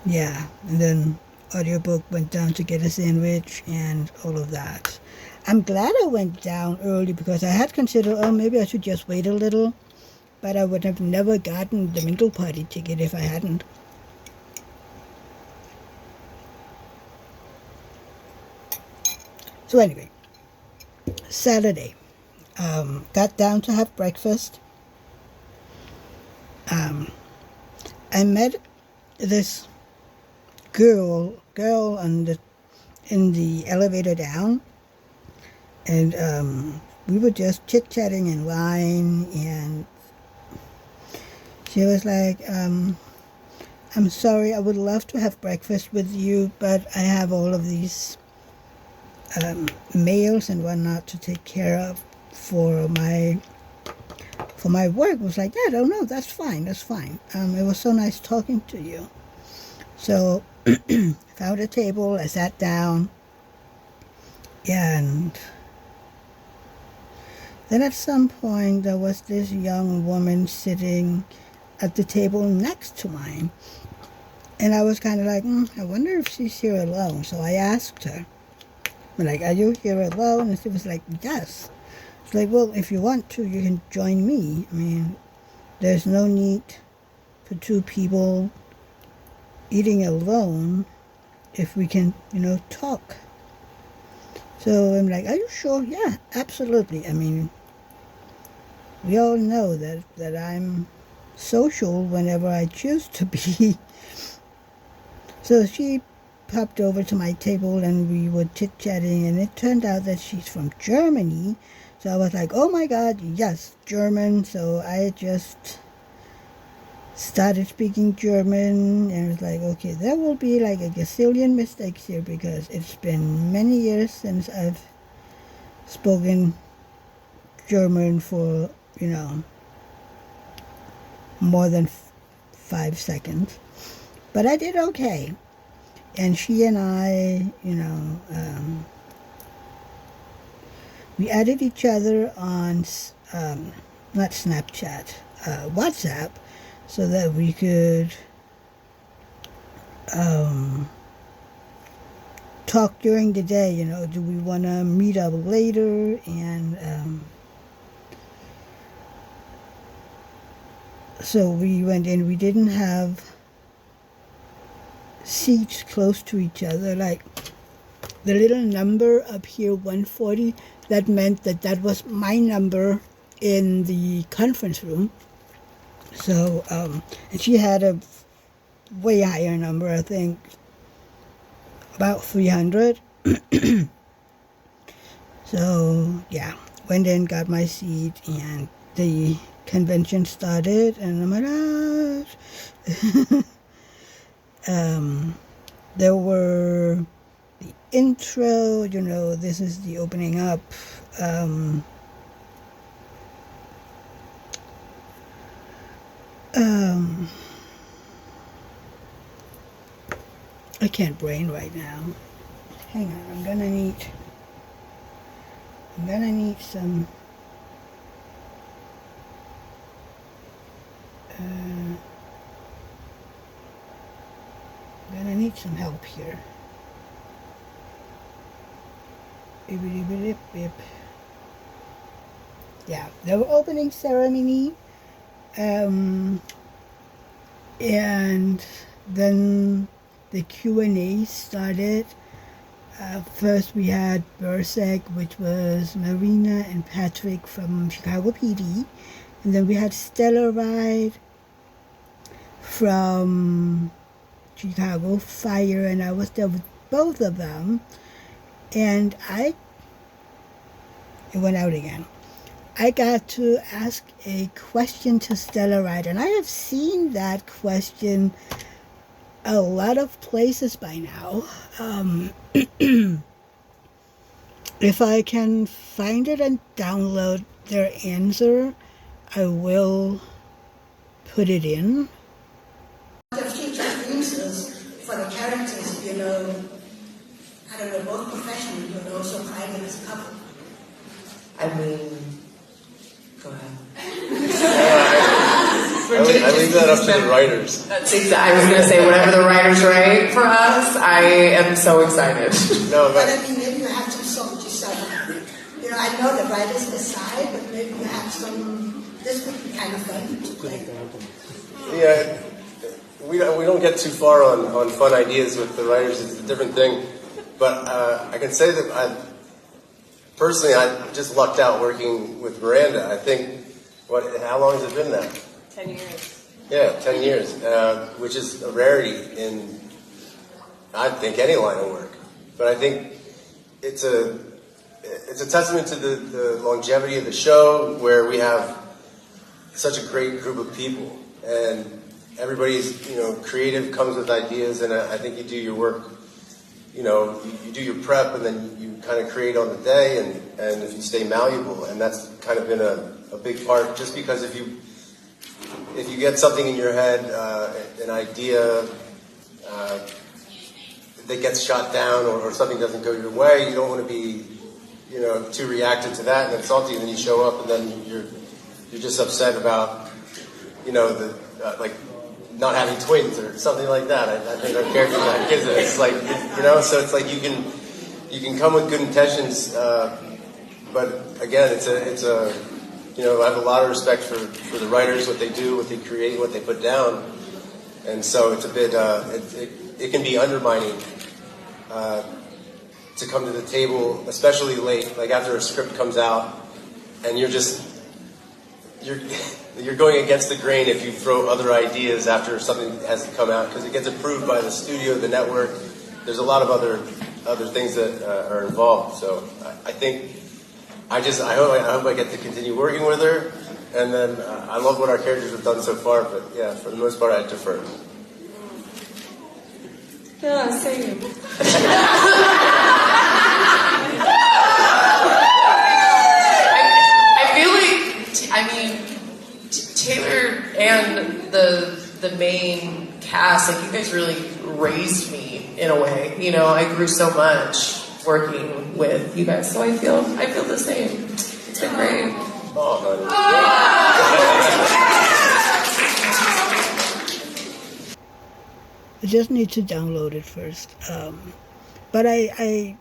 Yeah, and then audiobook went down to get a sandwich and all of that. I'm glad I went down early because I had considered, maybe I should just wait a little, but I would have never gotten the mingle party ticket if I hadn't. So anyway, Saturday, got down to have breakfast. I met this girl in the elevator down, and we were just chit-chatting in line, and she was like, I'm sorry, I would love to have breakfast with you, but I have all of these mails and whatnot to take care of for my work. I was like, yeah, no, no, that's fine. It was so nice talking to you. So I found a table, I sat down, and then at some point there was this young woman sitting at the table next to mine. And I was kind of like, I wonder if she's here alone. So I asked her, I'm like, are you here alone? And she was like, yes. It's like, well, if you want to, you can join me. I mean, there's no need for two people eating alone if we can, talk. So I'm like, are you sure? Yeah, absolutely. I mean, we all know that I'm social whenever I choose to be. So she popped over to my table and we were chit-chatting, and it turned out that she's from Germany. So I was like, oh my God, yes, German. So I just started speaking German, and it was like, okay, there will be like a gazillion mistakes here because it's been many years since I've spoken German for, more than 5 seconds. But I did okay. And she and I, we added each other on, not Snapchat, WhatsApp, so that we could talk during the day. Do we want to meet up later? And so we went in. We didn't have seats close to each other. Like the little number up here, 140, that meant that was my number in the conference room. So, and she had a way higher number, I think, about 300. So, yeah, went in, got my seat, and the convention started, and oh my gosh. There were the intro, this is the opening up. I can't brain right now. Hang on, I'm gonna need some gonna need some help here. Yeah, the opening ceremony, and then the Q&A started. First we had Bursek, which was Marina and Patrick from Chicago PD, and then we had Stellar Ride from Chicago Fire, and I was there with both of them, and it went out again. I got to ask a question to Stellar Ride, and I have seen that question a lot of places by now. If I can find it and download their answer, I will put it in. The future experiences for the characters, I don't know, both professionally but also private as a couple. I mean, go ahead. I leave that up to the writers. That's exactly. I was going to say, whatever the writers write for us, I am so excited. No, but I mean, maybe you have some songs yourself. I know the writers decide, but maybe you have some. This would be kind of fun to play. Yeah, we don't get too far on fun ideas with the writers. It's a different thing. But I can say that I just lucked out working with Miranda. I think, how long has it been now? 10 years. Yeah, 10 years, which is a rarity in, I think, any line of work. But I think it's a testament to the longevity of the show, where we have such a great group of people. And everybody's, creative, comes with ideas, and I think you do your work, you do your prep, and then you kind of create on the day, and if you stay malleable, and that's kind of been a big part, just because if you get something in your head, an idea that gets shot down or something doesn't go your way, you don't want to be, too reactive to that, and then salty, and then you show up, and then you're just upset about, like not having twins or something like that. I think our characters have kids, and it's like, so it's like you can come with good intentions, but again, it's a I have a lot of respect for the writers, what they do, what they create, what they put down, and so it's a bit it can be undermining to come to the table, especially late, like after a script comes out, and you're going against the grain if you throw other ideas after something has come out, because it gets approved by the studio, the network. There's a lot of other things that are involved. So I think I hope I get to continue working with her, and then I love what our characters have done so far. But yeah, for the most part, I defer. Yeah, same. I feel like, Taylor and the main cast, like, you guys really raised me in a way. I grew so much working with you guys, so I feel the same. It's been great. I just need to download it first. But I,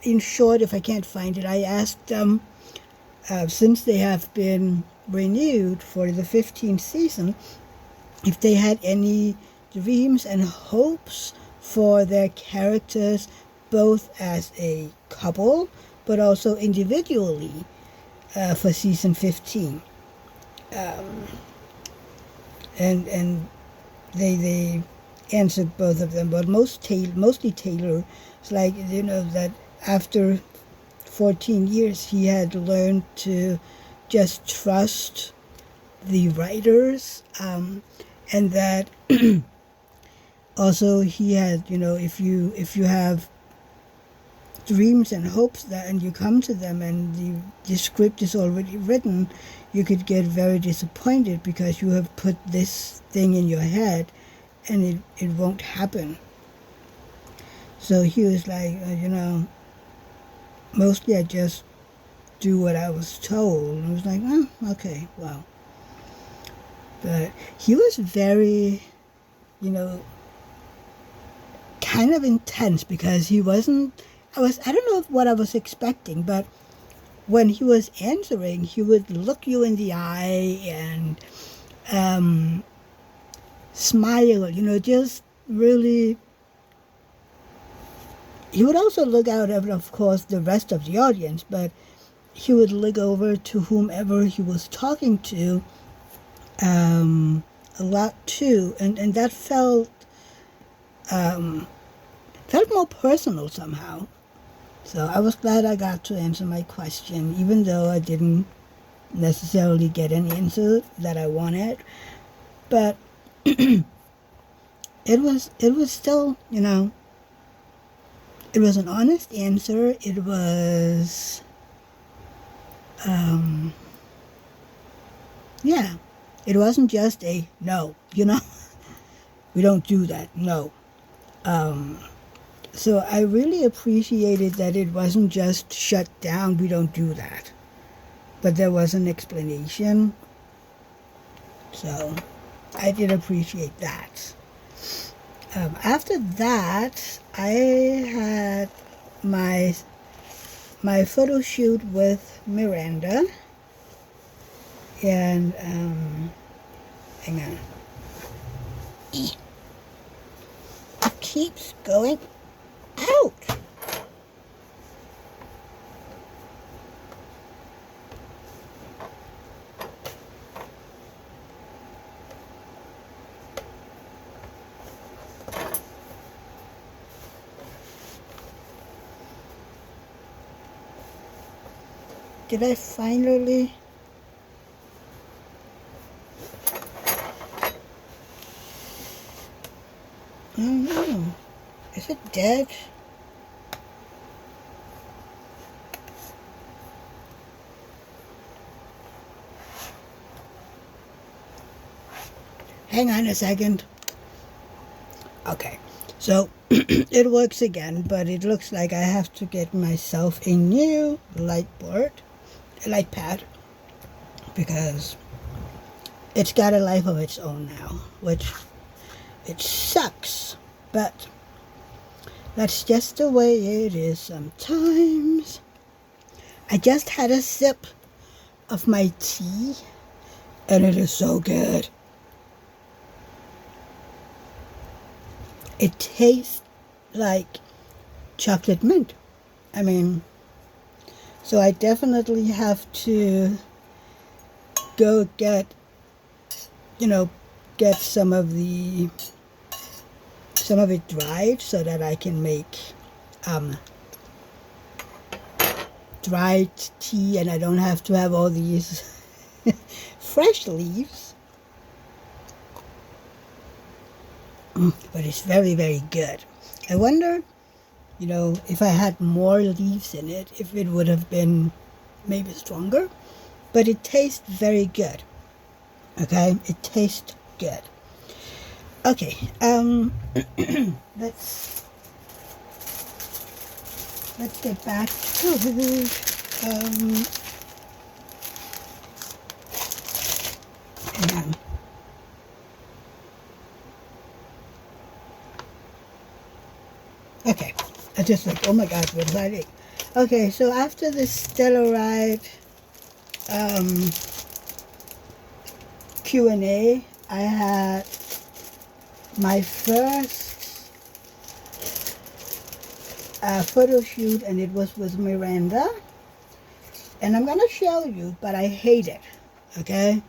in short, if I can't find it, I asked them, since they have been renewed for the 15th season, if they had any dreams and hopes for their characters, both as a couple, but also individually, for season 15. And they answered both of them, but mostly Taylor. It's like, that after 14 years he had learned to just trust the writers, and that also he had, if you have dreams and hopes and you come to them and the script is already written, you could get very disappointed because you have put this thing in your head and it won't happen. So he was like, mostly I just do what I was told. And I was like, okay, well. But he was very, kind of intense, because he wasn't, I don't know what I was expecting, but when he was answering, he would look you in the eye and smile, just really. He would also look out at, of course, the rest of the audience, but he would look over to whomever he was talking to a lot too, and that felt more personal somehow. So I was glad I got to answer my question, even though I didn't necessarily get an answer that I wanted. But it was still, it was an honest answer. It was, it wasn't just a no, we don't do that, no. So I really appreciated that it wasn't just shut down, we don't do that. But there was an explanation. So I did appreciate that. After that, I had my photo shoot with Miranda. And, hang on. It keeps going out. Did I finally? did. Hang on a second. Okay, so it works again, but it looks like I have to get myself a new light pad, because it's got a life of its own now, which it sucks, but that's just the way it is sometimes. I just had a sip of my tea, and it is so good. It tastes like chocolate mint. I mean, so I definitely have to go get some of it dried so that I can make dried tea, and I don't have to have all these fresh leaves. But it's very, very good. I wonder, if I had more leaves in it, if it would have been maybe stronger. But it tastes very good. Okay, it tastes good. Okay, let's get back to hang on. Okay, I just like, oh my God, what did I do? Okay, so after the Stellaride Q&A, I had my first photo shoot, and it was with Miranda. And I'm going to show you, but I hate it, okay?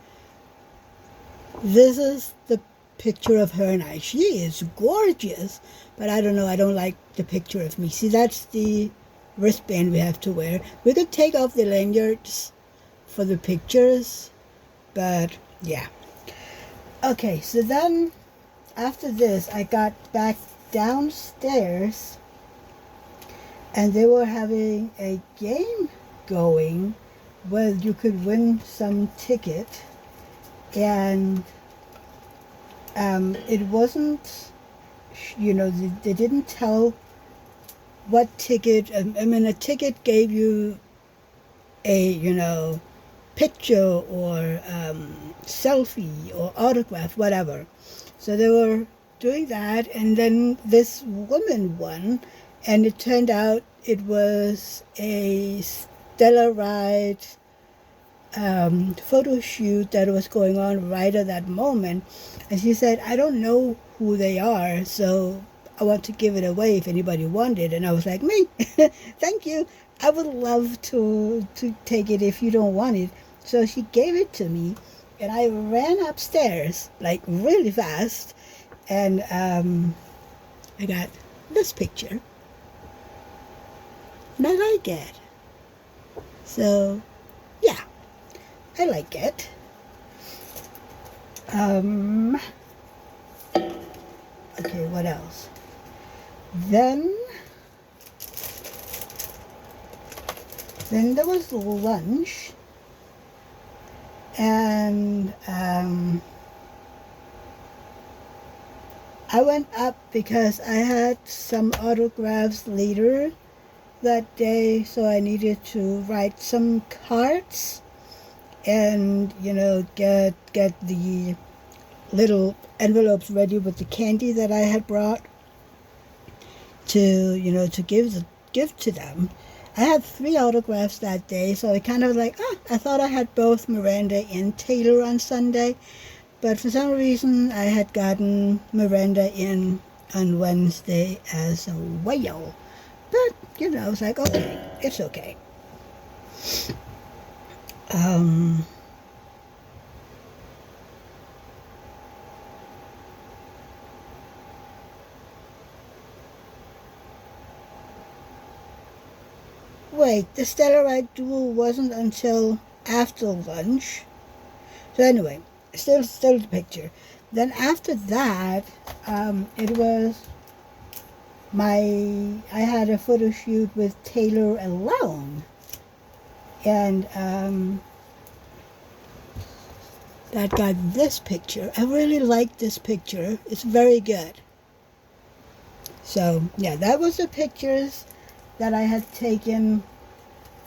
This is the picture of her and I. She is gorgeous, but I don't know, I don't like the picture of me. See, that's the wristband we have to wear. We could take off the lanyards for the pictures, but yeah. Okay, so then after this, I got back downstairs, and they were having a game going where you could win some ticket, and it wasn't, they didn't tell what ticket. I mean, a ticket gave you a, picture or selfie or autograph, whatever. So they were doing that, and then this woman won, and it turned out it was a Stellaride photo shoot that was going on right at that moment. And she said, I don't know who they are, so I want to give it away if anybody wanted. And I was like, me, thank you. I would love to take it if you don't want it. So she gave it to me, and I ran upstairs like really fast, and I got this picture, and I like it. So yeah, I like it. Okay, what else? Then there was lunch, and I went up because I had some autographs later that day, so I needed to write some cards and get the little envelopes ready with the candy that I had brought to to give to them. I had 3 autographs that day, so I kind of like, I thought I had both Miranda and Taylor on Sunday, but for some reason I had gotten Miranda in on Wednesday as well. But I was like, okay, it's okay. Wait, the Stellaride duel wasn't until after lunch. So anyway, still the picture. Then after that, it was I had a photo shoot with Taylor alone, and that got this picture. I really like this picture. It's very good. So yeah, that was the pictures that I had taken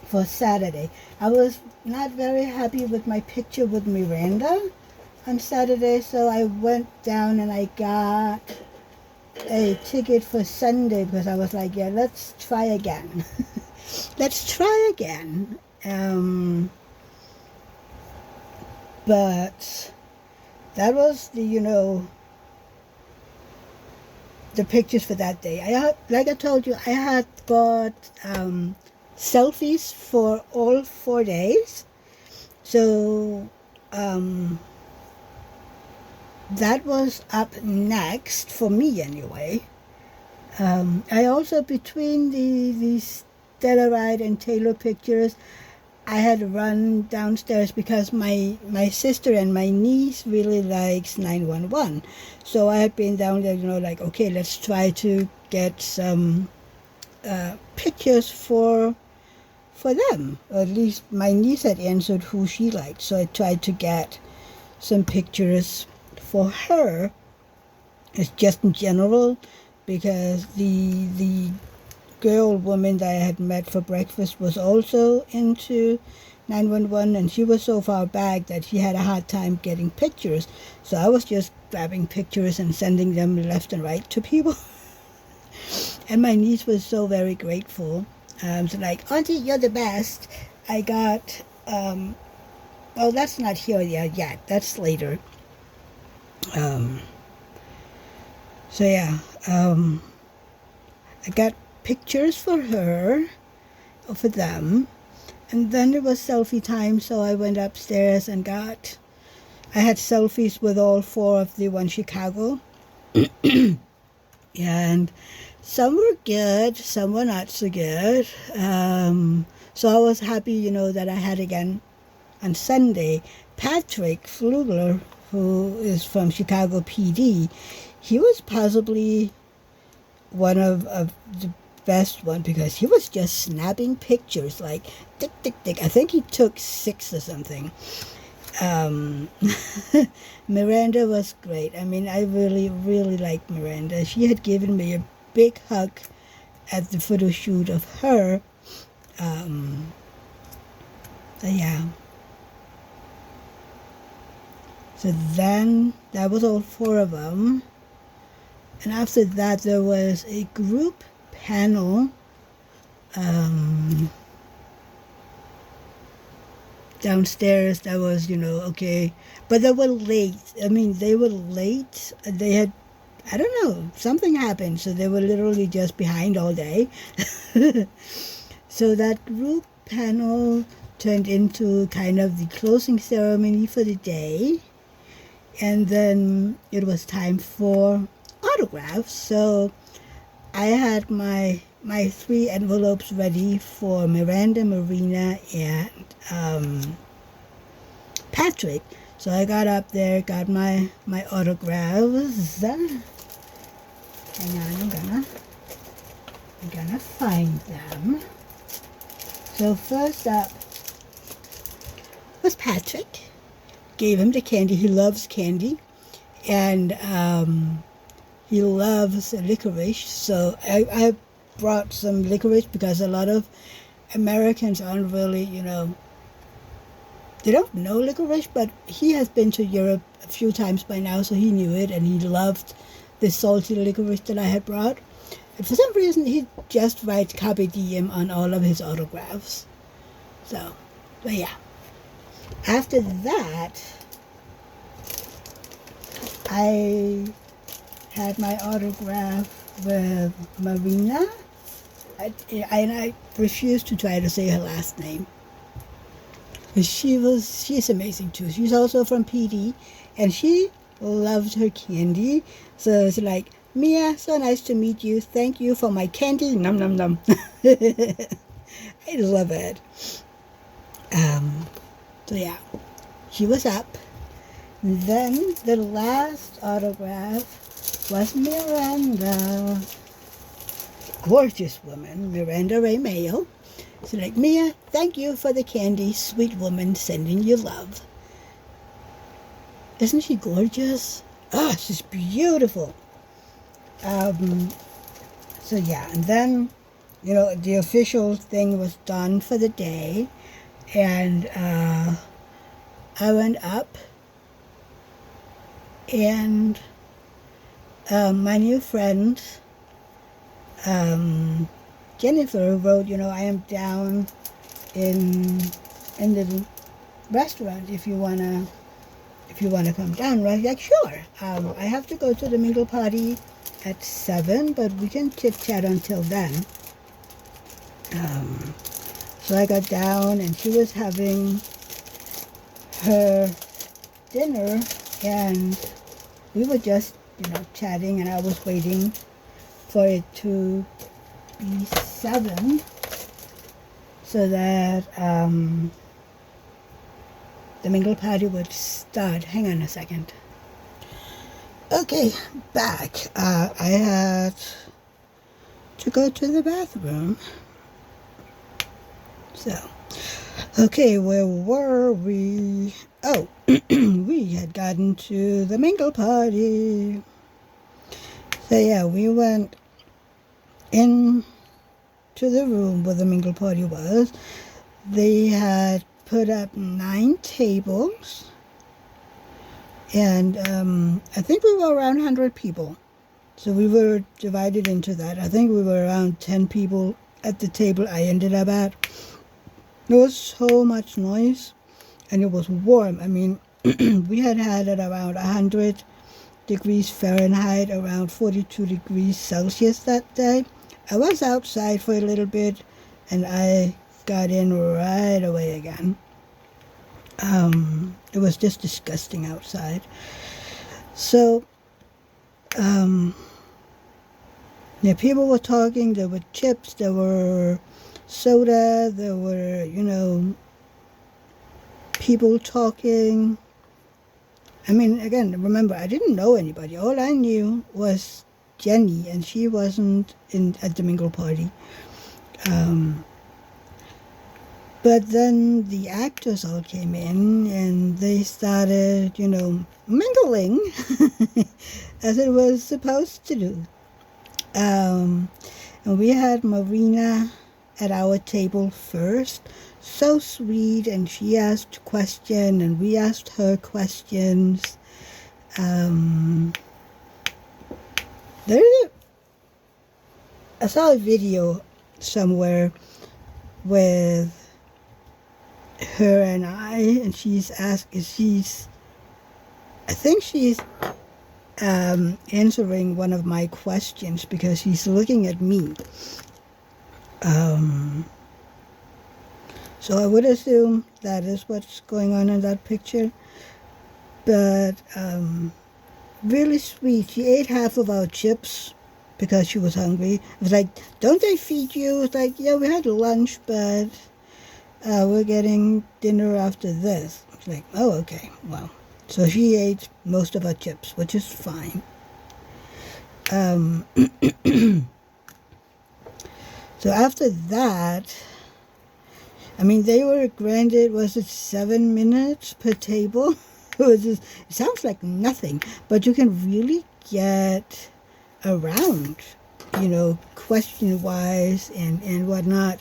for Saturday. I was not very happy with my picture with Miranda on Saturday, so I went down and I got a ticket for Sunday because I was like, yeah, let's try again. Let's try again. But that was the pictures for that day. Like I told you, I had got selfies for all 4 days. So that was up next for me anyway. I also, between the Stella Ride and Taylor pictures, I had run downstairs because my sister and my niece really likes 911. So I had been down there, like, okay, let's try to get some pictures for them. Or at least my niece had answered who she liked. So I tried to get some pictures for her. It's just in general, because the woman that I had met for breakfast was also into 911, and she was so far back that she had a hard time getting pictures. So I was just grabbing pictures and sending them left and right to people. And my niece was so very grateful. So like, Auntie, you're the best. I got, well, that's not here yet. That's later. So yeah, I got pictures for her, or for them, and then it was selfie time, so I went upstairs and I had selfies with all 4 of the One Chicago, and some were good, some were not so good, so I was happy, that I had again on Sunday. Patrick Flugler, who is from Chicago PD, he was possibly one of the best one, because he was just snapping pictures like tick tick tick. I think he took 6 or something. Miranda was great. I mean, I really liked Miranda. She had given me a big hug at the photo shoot of her. So yeah. So then that was all 4 of them, and after that there was a group panel downstairs that was, okay, but they were late. I mean, they were late. They had, I don't know, something happened, so they were literally just behind all day. So that group panel turned into kind of the closing ceremony for the day, and then it was time for autographs. So I had my 3 envelopes ready for Miranda, Marina, and Patrick. So I got up there, got my autographs. Hang on, I'm gonna find them. So first up was Patrick. Gave him the candy. He loves candy, and he loves licorice. So I brought some licorice because a lot of Americans aren't really, they don't know licorice, but he has been to Europe a few times by now, so he knew it, and he loved the salty licorice that I had brought. And for some reason, he just writes Carpe Diem on all of his autographs. So, but yeah. After that, I had my autograph with Marina, and I refused to try to say her last name. She's amazing too. She's also from PD, and she loved her candy. So it's like, Mia, so nice to meet you. Thank you for my candy. Nom nom nom. I love it. So yeah, she was up. Then the last autograph was Miranda. gorgeous woman, Miranda Ray Mayo. So like, Mia, thank you for the candy, sweet woman, sending you love. Isn't she gorgeous? Ah, she's beautiful. So yeah, and then, the official thing was done for the day, and I went up, and my new friend, Jennifer, wrote, I am down in the restaurant if you wanna come down. Right? Like, sure. I have to go to the mingle party at 7, but we can chit chat until then. So I got down, and she was having her dinner, and we were just, chatting, and I was waiting for it to be 7 so that the mingle party would start. Hang on a second. Okay, back. I had to go to the bathroom. So, okay, where were we? Oh, we had gotten to the mingle party. So yeah, we went in to the room where the mingle party was. They had put up 9 tables, and I think we were around 100 people. So we were divided into that. I think we were around 10 people at the table I ended up at. There was so much noise, and it was warm. I mean, we had at around 100 degrees Fahrenheit, around 42 degrees Celsius that day. I was outside for a little bit, and I got in right away again. It was just disgusting outside. So, yeah, people were talking. There were chips, there were soda, there were, people talking. I mean, again, remember, I didn't know anybody. All I knew was Jenny, and she wasn't at the mingle party. But then the actors all came in, and they started, mingling as it was supposed to do. And we had Marina at our table first. So sweet, and she asked questions, and we asked her questions. I saw a video somewhere with her and I think she's answering one of my questions because she's looking at me. So I would assume that is what's going on in that picture. But really sweet. She ate half of our chips because she was hungry. It was like, don't they feed you? It's like, yeah, we had lunch, but we're getting dinner after this. It's like, oh, okay, well. So she ate most of our chips, which is fine. So after that, I mean, they were granted, was it 7 minutes per table? It sounds like nothing, but you can really get around, question-wise and whatnot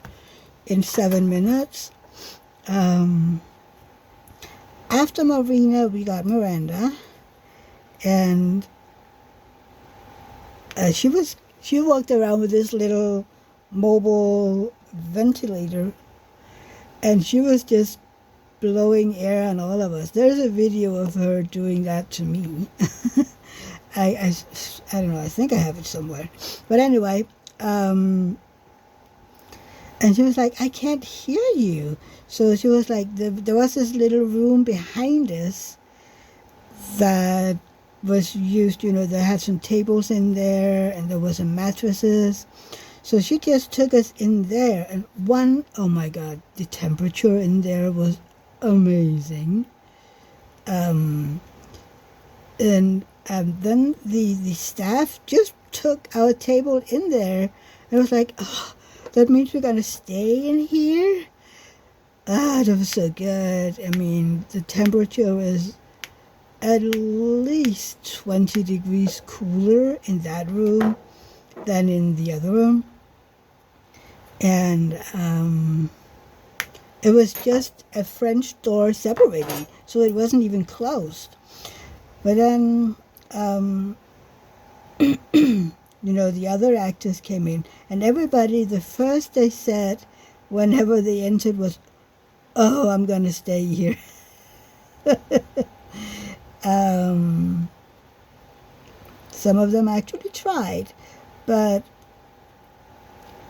in 7 minutes. After Marina, we got Miranda, and she walked around with this little mobile ventilator, and she was just blowing air on all of us. There's a video of her doing that to me. I don't know, I think I have it somewhere. But anyway, and she was like, I can't hear you. So she was like, there was this little room behind us that was used, they had some tables in there, and there was some mattresses. So she just took us in there, and oh my God, the temperature in there was amazing. And then the staff just took our table in there And I was like, oh, that means we're going to stay in here? Ah, that was so good. I mean, the temperature was at least 20 degrees cooler in that room than in the other room. And it was just a French door separating, so it wasn't even closed. But then, the other actors came in, and everybody, the first they said whenever they entered was, "Oh, I'm going to stay here." Some of them actually tried, but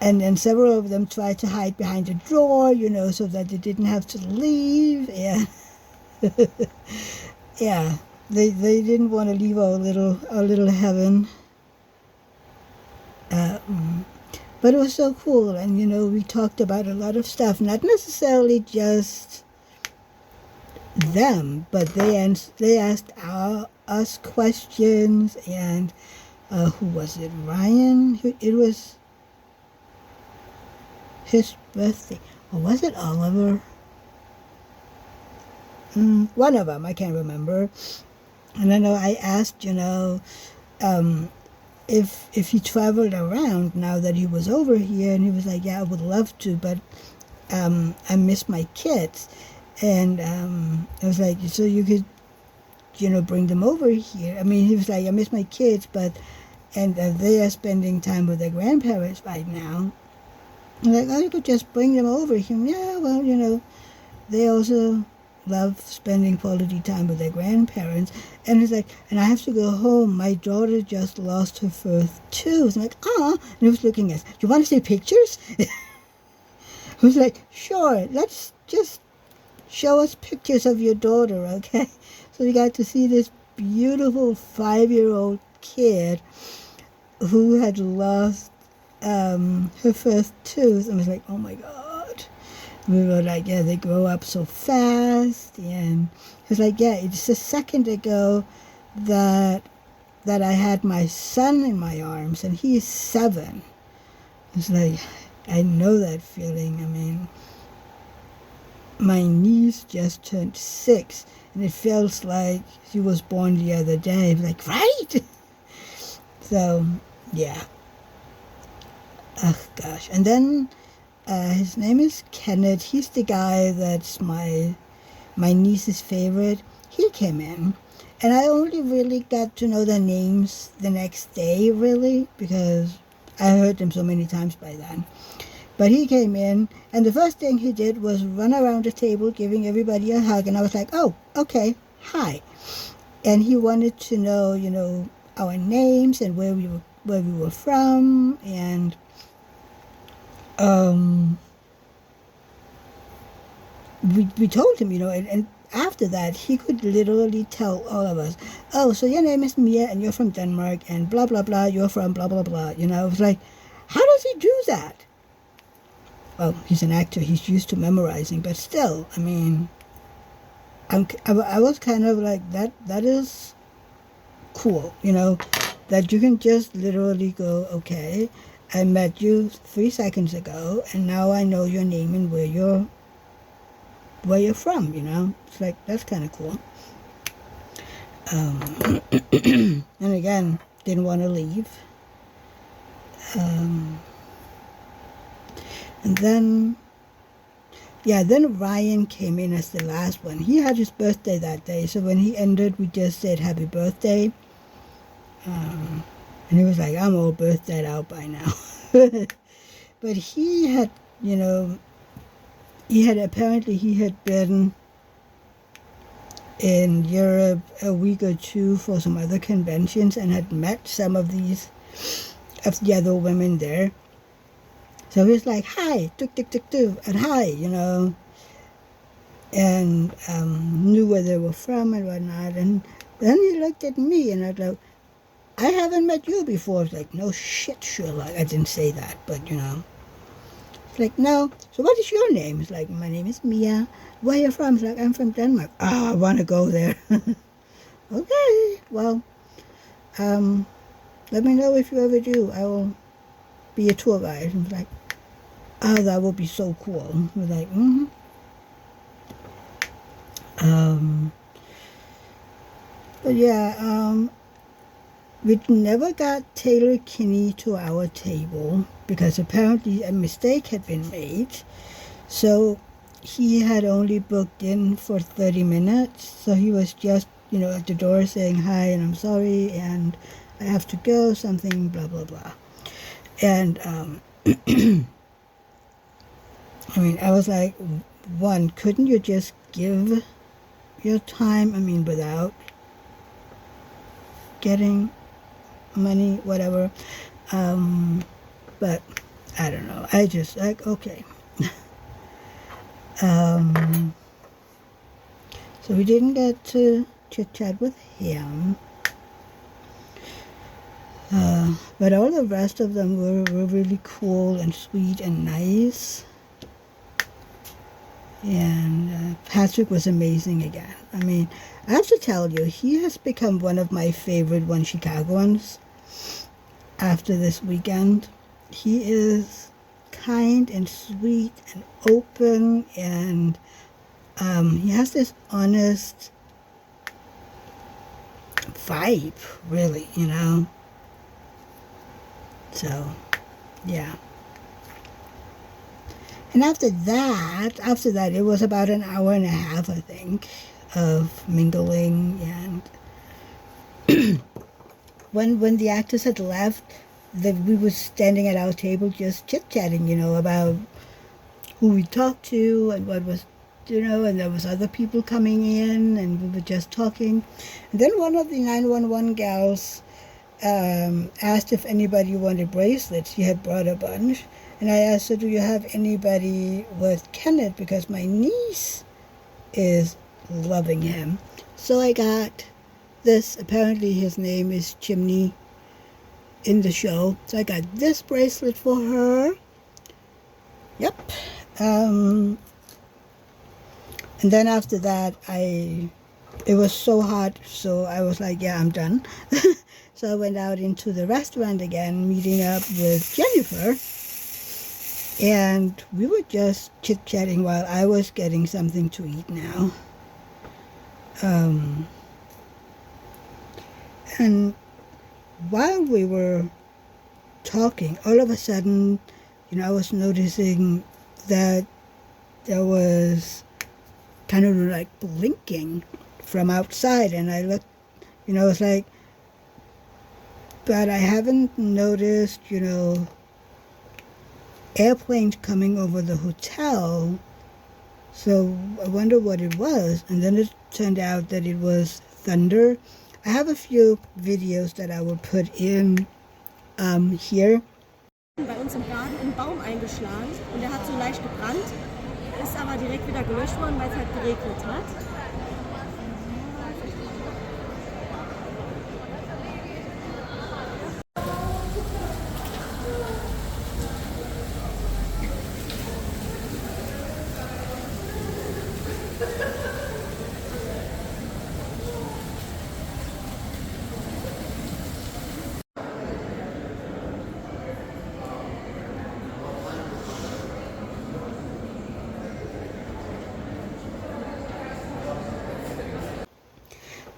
and several of them tried to hide behind a drawer, so that they didn't have to leave. Yeah, yeah, they didn't want to leave our little heaven. But it was so cool, and we talked about a lot of stuff, not necessarily just them, but they asked us questions, and who was it? Ryan? It was his birthday, or was it Oliver? One of them, I can't remember. And I know I asked, if he traveled around now that he was over here, and he was like, "Yeah, I would love to, but I miss my kids." And I was like, "So you could, bring them over here?" I mean, he was like, "I miss my kids, and they are spending time with their grandparents right now." I'm like, "Oh, you could just bring them over here." Yeah, well, they also love spending quality time with their grandparents. And it's like, "And I have to go home. My daughter just lost her first tooth." I'm like, "Ah," and he was looking at us. "You want to see pictures?" I was like, "Sure, let's just show us pictures of your daughter, okay?" So we got to see this beautiful 5-year-old kid who had lost her first tooth. And I was like, "Oh my God." We were like, "Yeah, they grow up so fast." And he was like, "Yeah, it's a second ago that I had my son in my arms, and he's 7. It's like, I know that feeling. I mean, my niece just turned 6, and it feels like she was born the other day. Like, right? So, yeah. Oh, gosh. And then his name is Kenneth. He's the guy that's my niece's favorite. He came in, and I only really got to know their names the next day, really, because I heard them so many times by then. But he came in, and the first thing he did was run around the table giving everybody a hug, and I was like, "Oh, okay, hi." And he wanted to know, our names and where we were from, and we told him, and after that, he could literally tell all of us, "Oh, so your name is Mia, and you're from Denmark, and blah, blah, blah, you're from blah, blah, blah." It was like, how does he do that? Well, he's an actor. He's used to memorizing, but still, I mean, I was kind of like, that is cool, that you can just literally go, "Okay, I met you 3 seconds ago, and now I know your name and where you're from." It's like, that's kind of cool. And again, didn't want to leave. And then Ryan came in as the last one. He had his birthday that day, so when he ended, we just said happy birthday. And he was like, "I'm all birthdayed out by now." But he had, apparently been in Europe a week or two for some other conventions, and had met some of the other women there. So he was like, "Hi, tuk tuk tuk tuk," and hi, and knew where they were from and whatnot. And then he looked at me, and I was like, "I haven't met you before." It's like, "No shit, Sherlock." I didn't say that, but It's like, "No. So what is your name?" It's like, "My name is Mia." "Where are you from?" It's like, "I'm from Denmark." "Ah, I want to go there." Okay, well, let me know if you ever do. I will be a tour guide. And was like, oh, that would be so cool. I was like, mm-hmm. But yeah, we never got Taylor Kinney to our table because apparently a mistake had been made. So he had only booked in for 30 minutes. So he was just, at the door saying hi and I'm sorry and I have to go, something, blah, blah, blah. And, I was like, one, couldn't you just give your time, without getting money, whatever. But I don't know. I just like, okay. So we didn't get to chit chat with him. But all the rest of them were really cool and sweet and nice. And Patrick was amazing again. I have to tell you, he has become one of my favorite One Chicagoans after this weekend. He is kind and sweet and open, and he has this honest vibe, really, So, yeah. And after that, it was about an hour and a half, I think, of mingling. And when the actors had left, we were standing at our table just chit-chatting, about who we talked to and what was, and there was other people coming in, and we were just talking. And then one of the 911 gals asked if anybody wanted bracelets. She had brought a bunch. And I asked her, do you have anybody with Kenneth? Because my niece is loving him. So I got this. Apparently his name is Chimney in the show. So I got this bracelet for her. Yep. And then after that, it was so hot. So I was like, yeah, I'm done. So I went out into the restaurant again, meeting up with Jennifer. And we were just chit-chatting while I was getting something to eat now. And while we were talking, all of a sudden, I was noticing that there was kind of like blinking from outside. And I looked, I was like, but I haven't noticed, airplanes coming over the hotel, so I wonder what it was. And then it turned out that it was thunder. I have a few videos that I will put in here. Bei uns im Garten einen Baum eingeschlagen und der hat so leicht gebrannt, ist aber direkt wieder gelöscht worden, weil es halt geregnet hat.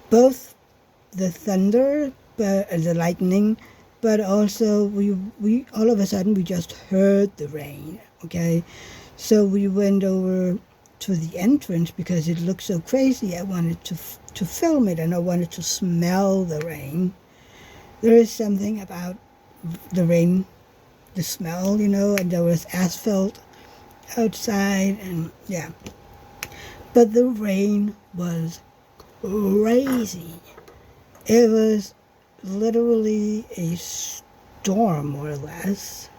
Both the thunder, the lightning, but also we all of a sudden we just heard the rain. Okay, so we went over to the entrance because it looked so crazy. I wanted to film it, and I wanted to smell the rain. There is something about the rain, the smell, and there was asphalt outside, and yeah. But the rain was crazy. It was literally a storm, more or less.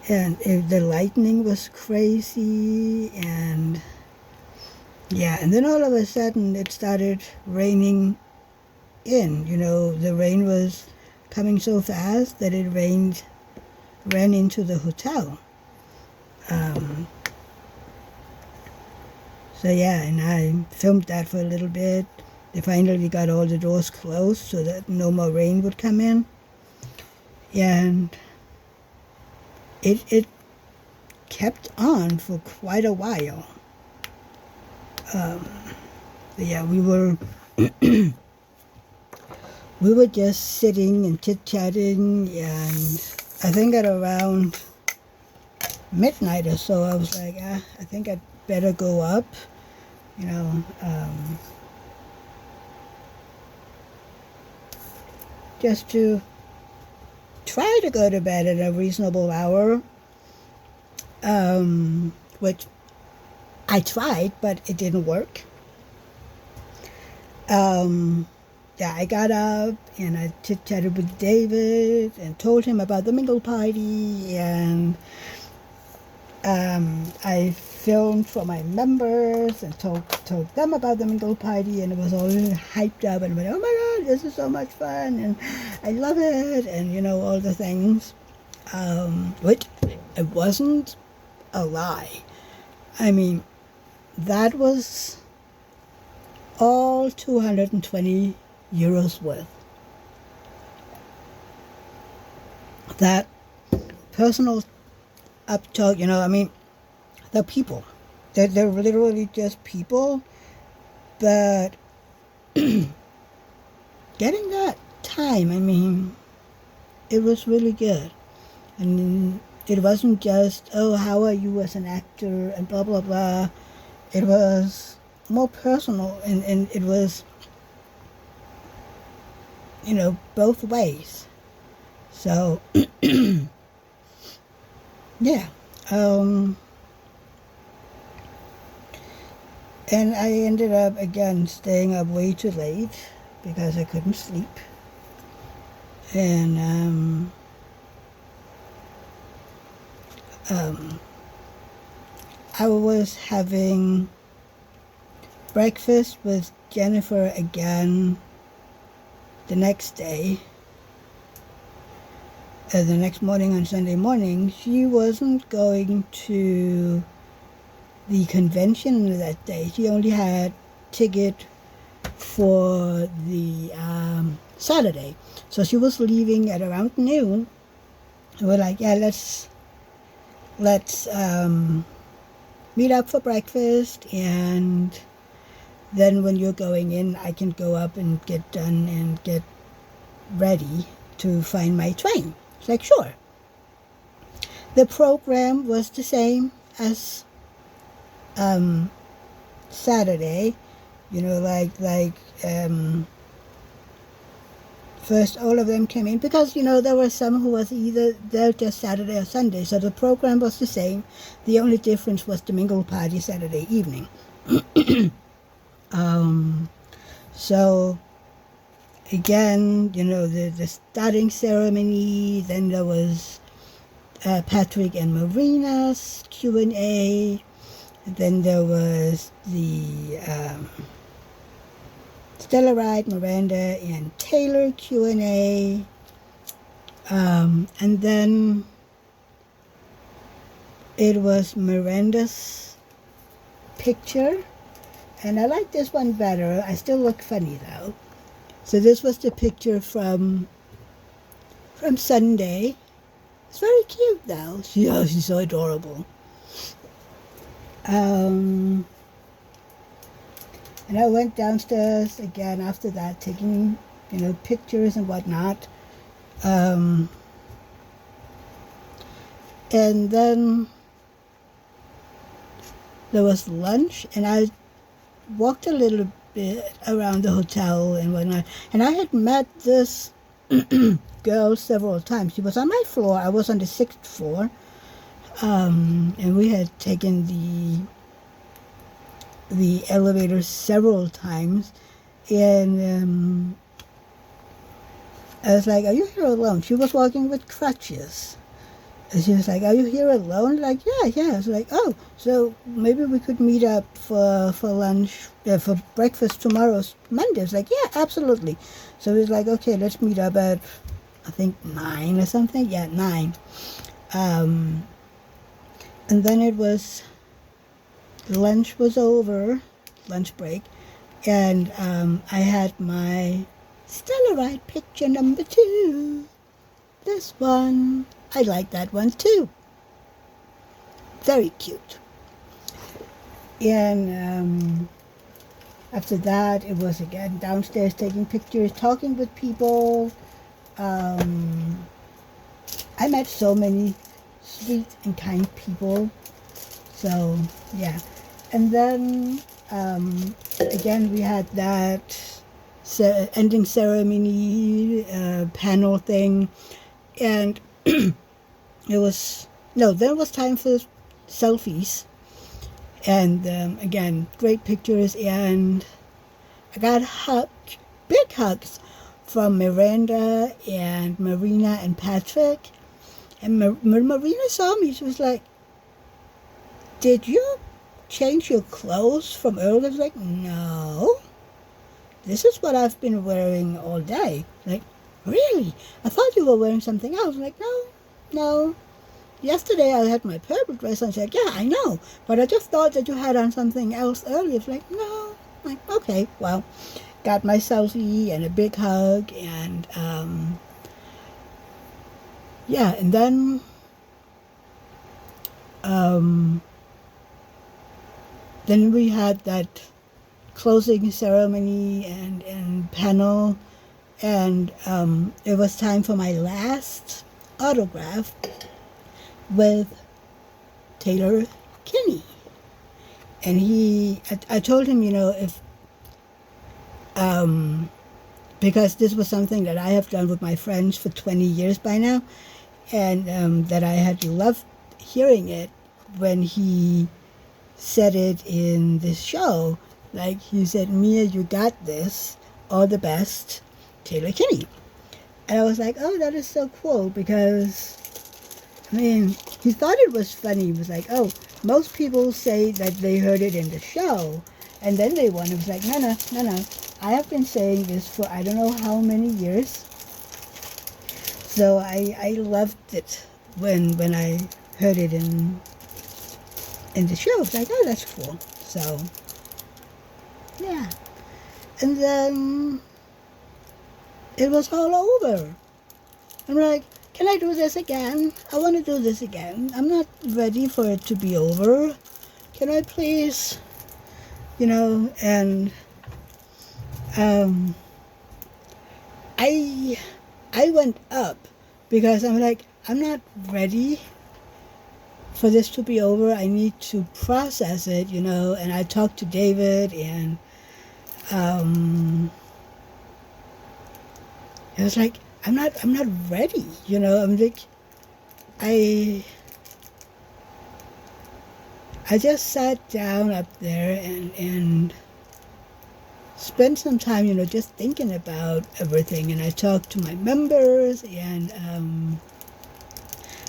And the lightning was crazy, and yeah, and then all of a sudden it started raining in. The rain was coming so fast that it ran into the hotel. So yeah, and I filmed that for a little bit. They finally got all the doors closed so that no more rain would come in. And it kept on for quite a while. Yeah, we were just sitting and chit-chatting, and I think at around midnight or so, I was like, I think I'd better go up, you know, just to try to go to bed at a reasonable hour, which I tried, but it didn't work. Yeah, I got up and I chit-chatted with David and told him about the mingle party, and I filmed for my members and told them about the mingle party, and it was all hyped up, and I went, oh my God, this is so much fun, and I love it, and you know, all the things, which it wasn't a lie. I mean, that was all 220 euros worth. That personal uptalk, you know, I mean, they're people. They're literally just people, but getting that time, I mean, it was really good. And it wasn't just, oh, how are you as an actor and blah, blah, blah. It was more personal, and it was, you know, both ways. So, yeah. And I ended up, again, staying up way too late because I couldn't sleep. And I was having breakfast with Jennifer again the next day. The next morning, on Sunday morning. She wasn't going to the convention that day. She only had ticket for the Saturday. So she was leaving at around noon. And we're like, yeah, let's meet up for breakfast, and then when you're going in, I can go up and get done and get ready to find my train. It's like, sure. The program was the same as Saturday, you know, like first all of them came in, because, you know, there were some who was either there just Saturday or Sunday, so the program was the same. The only difference was the mingle party Saturday evening. So again, you know, the starting ceremony, then there was Patrick and Marina's Q&A, then there was the Stella Wright, Miranda, and Taylor Q&A, and then it was Miranda's picture, and I like this one better. I still look funny though. So this was the picture from Sunday. It's very cute though. She's so adorable. And I went downstairs again after that, taking, you know, pictures and whatnot. And then there was lunch, and I walked a little bit around the hotel and whatnot. And I had met this girl several times. She was on my floor. I was on the 6th floor. And we had taken the elevator several times, and I was like, are you here alone? She was walking with crutches, and she was like, are you here alone? Like, yeah. I was like, oh, so maybe we could meet up for lunch, for breakfast tomorrow, Monday. I was like, yeah, absolutely. So it was like, okay, let's meet up at, I think, 9 or something. Yeah, 9. And then it was, lunch was over, lunch break, and I had my Stella Wright picture number 2. This one, I like that one too. very cute. And after that, it was again downstairs taking pictures, talking with people. I met so many sweet and kind people. So, yeah. And then, again, we had that ending ceremony panel thing. And then it was time for selfies. And again, great pictures. And I got big hugs from Miranda and Marina and Patrick. And Marina saw me. She was like, "Did you change your clothes from earlier?" I was like, "No. This is what I've been wearing all day." Like, "Really? I thought you were wearing something else." I'm like, no. Yesterday I had my purple dress on. She's like, "Yeah, I know. But I just thought that you had on something else earlier." It's like, "No." I'm like, "Okay, well." Got my selfie and a big hug. And, yeah. And then, then we had that closing ceremony and panel. And it was time for my last autograph with Taylor Kinney. And I told him, if, because this was something that I have done with my friends for 20 years by now, and that I had loved hearing it when he said it in this show. Like, he said, "Mia, you got this. All the best, Taylor Kinney." And I was like, oh, that is so cool, because, I mean, he thought it was funny. He was like, "Oh, most people say that they heard it in the show, and then they won." It was like, no. I have been saying this for I don't know how many years. So I loved it when I heard it in the show. It's like, oh, that's cool. So, yeah. And then it was all over. I'm like, can I do this again? I want to do this again. I'm not ready for it to be over. Can I please? And I went up because I'm like, I'm not ready for this to be over. I need to process it, and I talked to David, and it was like, I'm not ready, I'm like, I just sat down up there and spent some time, just thinking about everything. And I talked to my members, and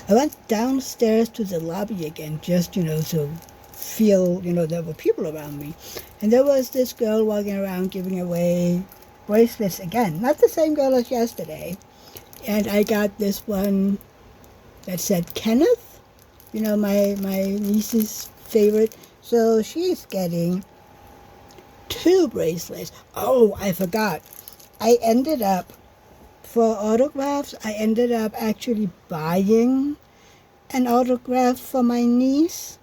I went downstairs to the lobby again, just, to feel, there were people around me. And there was this girl walking around giving away bracelets again. Not the same girl as yesterday. And I got this one that said Kenneth, my niece's favorite. So she's getting 2 bracelets. Oh, I forgot. I ended up, for autographs, I ended up actually buying an autograph for my niece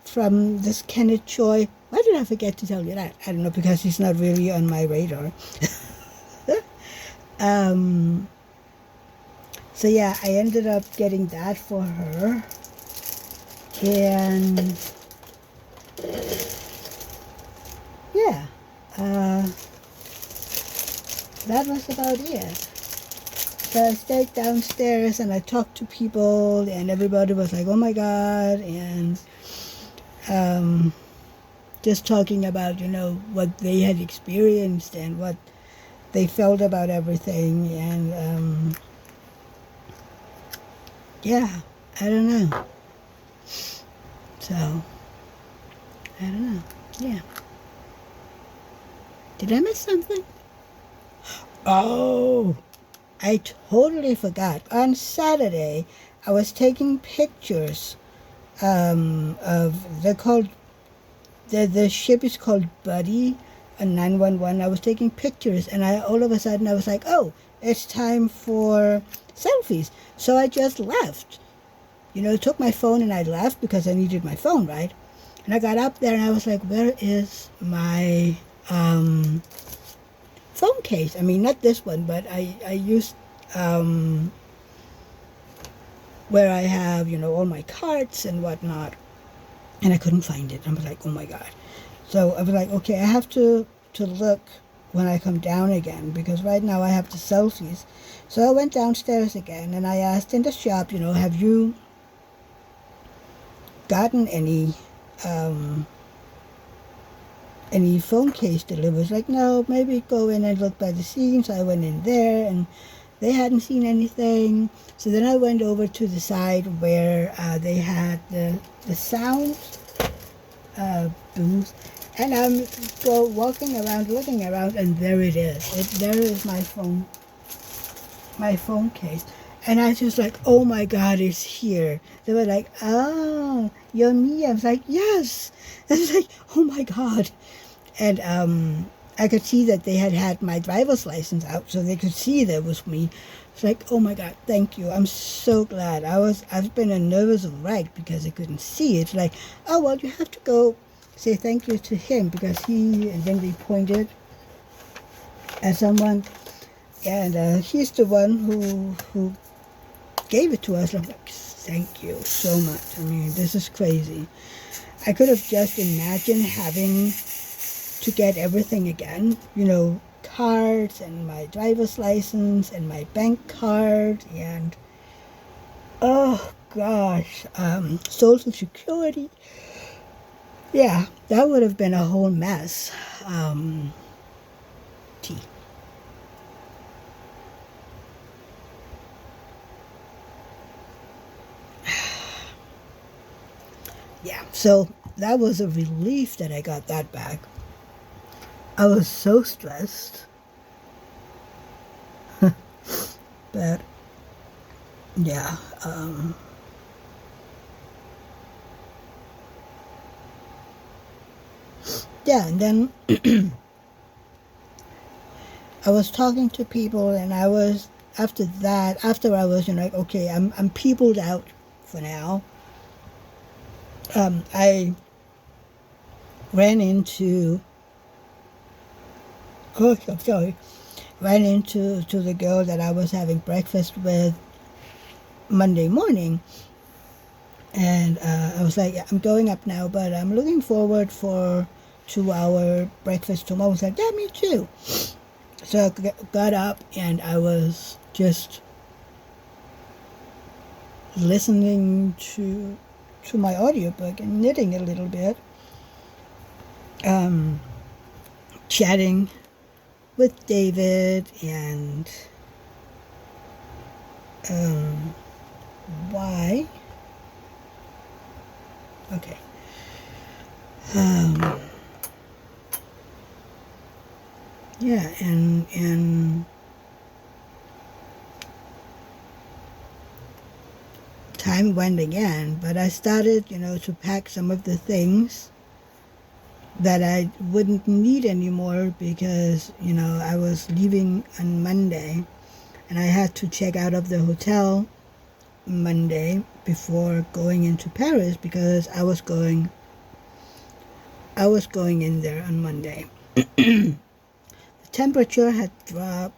from this Kenneth Choi. Why did I forget to tell you that? I don't know, because he's not really on my radar. So yeah, I ended up getting that for her. And yeah, that was about it. So I stayed downstairs and I talked to people, and everybody was like, "Oh my God," and just talking about, what they had experienced and what they felt about everything. And yeah, I don't know. So, I don't know. Yeah. Did I miss something? Oh, I totally forgot. On Saturday, I was taking pictures of, they're called, the ship is called Buddy, a 911. I was taking pictures, and all of a sudden I was like, oh, it's time for selfies. So I just left. took my phone and I left because I needed my phone, right? And I got up there and I was like, where is my phone case? I mean, not this one, but I used where I have, all my cards and whatnot. And I couldn't find it. I was like, oh my God. So I was like, okay, I have to look when I come down again, because right now I have the selfies. So I went downstairs again and I asked in the shop, have you gotten any phone case delivered? It's like, no, maybe go in and look by the scene. So I went in there and they hadn't seen anything. So then I went over to the side where they had the sound booth. And I'm walking around, looking around, and there it is. There is my phone case. And I just like, oh my God, it's here. They were like, oh, you're me. I was like, yes. I was like, oh my God. And I could see that they had my driver's license out, so they could see that was me. It's like, oh my God, thank you. I'm so glad. I've been a nervous wreck because I couldn't see it. It's like, oh, well, you have to go say thank you to him because and then they pointed at someone, and he's the one who gave it to us. I'm like, thank you so much. I mean, this is crazy. I could have just imagined having to get everything again, cards and my driver's license and my bank card and, oh gosh, Social Security. Yeah, that would have been a whole mess. Tea. Yeah, so that was a relief that I got that back. I was so stressed. But, yeah, yeah, and then I was talking to people, and I was, after I was, like, okay, I'm peopled out for now. I ran into the girl that I was having breakfast with Monday morning, and I was like, I'm going up now, but I'm looking forward for 2-hour breakfast tomorrow. I was like, yeah, me too. So I got up and I was just listening to my audiobook and knitting a little bit, chatting with David and why? Okay. Yeah, and time went again, but I started, to pack some of the things that I wouldn't need anymore because, I was leaving on Monday and I had to check out of the hotel Monday before going into Paris because I was going in there on Monday. The temperature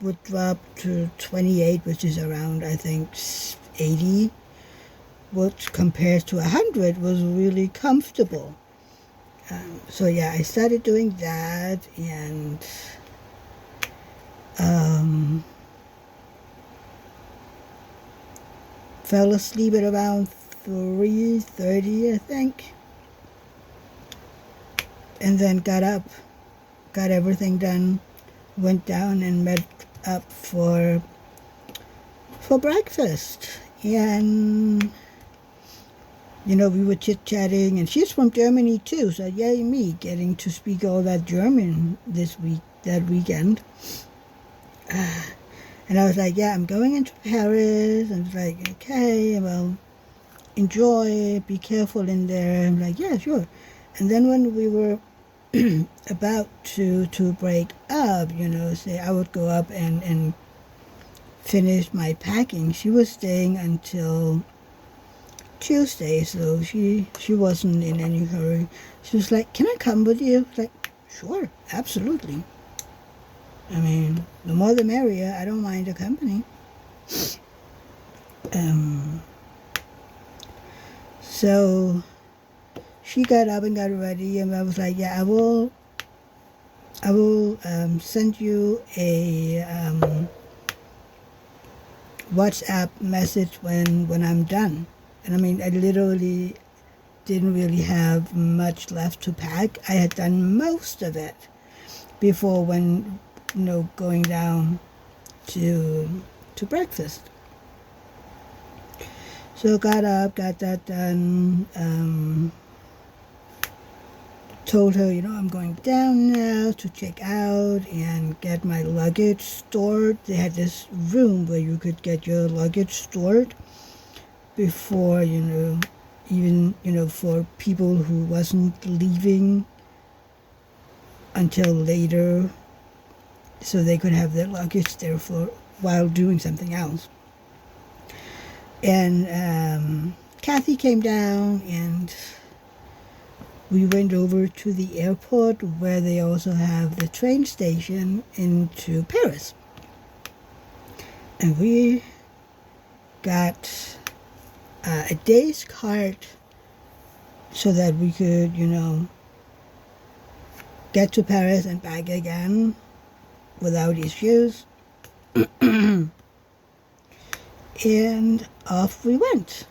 would drop to 28, which is around, I think, 80, which compared to 100 was really comfortable. So yeah, I started doing that, and fell asleep at around 3:30, I think, and then got up, got everything done, went down and met up for breakfast, and we were chit-chatting, and she's from Germany too, so yay me, getting to speak all that German that weekend. And I was like, yeah, I'm going into Paris. And I was like, okay, well, enjoy, be careful in there. I'm like, yeah, sure. And then when we were about to break up, say I would go up and finish my packing, she was staying until Tuesday, so she wasn't in any hurry. She was like, "Can I come with you?" I was like, "Sure, absolutely. I mean, the more the merrier. I don't mind the company." So she got up and got ready, and I was like, "Yeah, I will send you a WhatsApp message when I'm done." And I mean, I literally didn't really have much left to pack. I had done most of it before when going down to breakfast. So got up, got that done. Told her, I'm going down now to check out and get my luggage stored. They had this room where you could get your luggage stored before, even, for people who wasn't leaving until later, so they could have their luggage there for while doing something else. And Kathy came down, and we went over to the airport where they also have the train station into Paris. And we got a day's card so that we could, get to Paris and back again without issues. And off we went.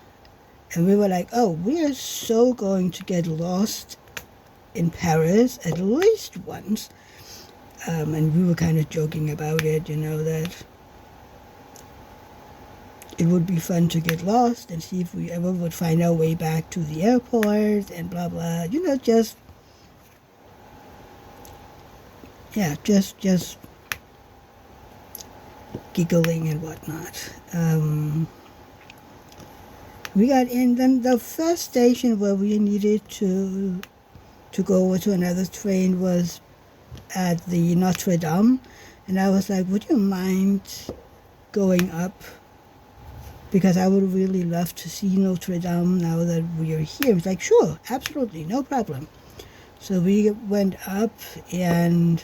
And we were like, oh, we are so going to get lost in Paris at least once. And we were kind of joking about it, that it would be fun to get lost and see if we ever would find our way back to the airport and blah, blah. Just giggling and whatnot. We got in. Then the first station where we needed to go over to another train was at the Notre Dame. And I was like, would you mind going up? Because I would really love to see Notre Dame now that we are here. It's like, sure, absolutely, no problem. So we went up, and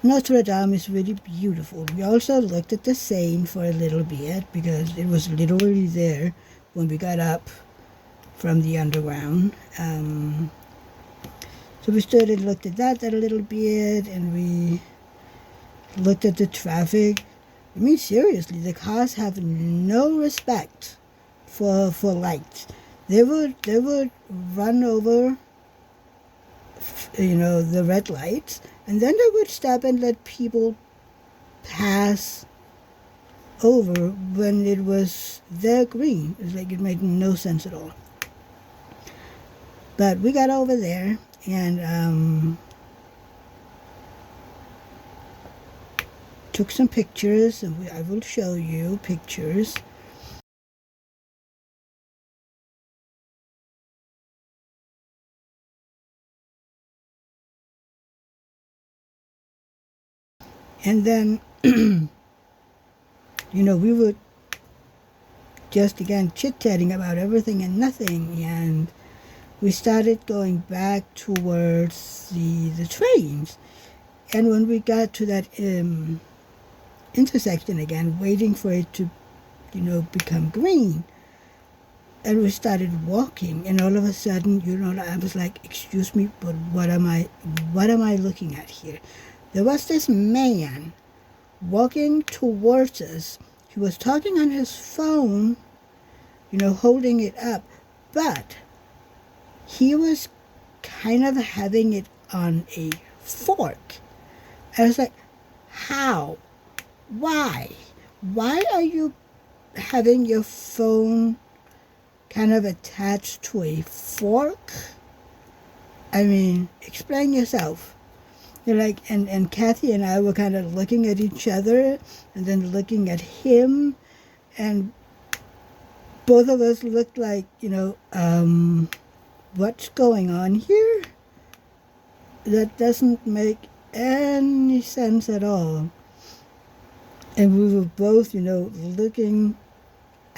Notre Dame is really beautiful. We also looked at the Seine for a little bit because it was literally there when we got up from the underground. So we stood and looked at that a little bit, and we looked at the traffic. I mean, seriously, the cars have no respect for lights. They would run over, the red lights, and then they would stop and let people pass over when it was their green. It's like it made no sense at all. But we got over there, and took some pictures, and I will show you pictures. And then, we would just, again, chit-chatting about everything and nothing, and we started going back towards the trains. And when we got to that intersection again, waiting for it to, become green, and we started walking, and all of a sudden, I was like, excuse me, but what am I looking at here? There was this man walking towards us. He was talking on his phone, holding it up, but he was kind of having it on a fork. I was like, how? Why? Why are you having your phone kind of attached to a fork? I mean, explain yourself. And Kathy and I were kind of looking at each other and then looking at him, and both of us looked like, what's going on here? That doesn't make any sense at all. And we were both, looking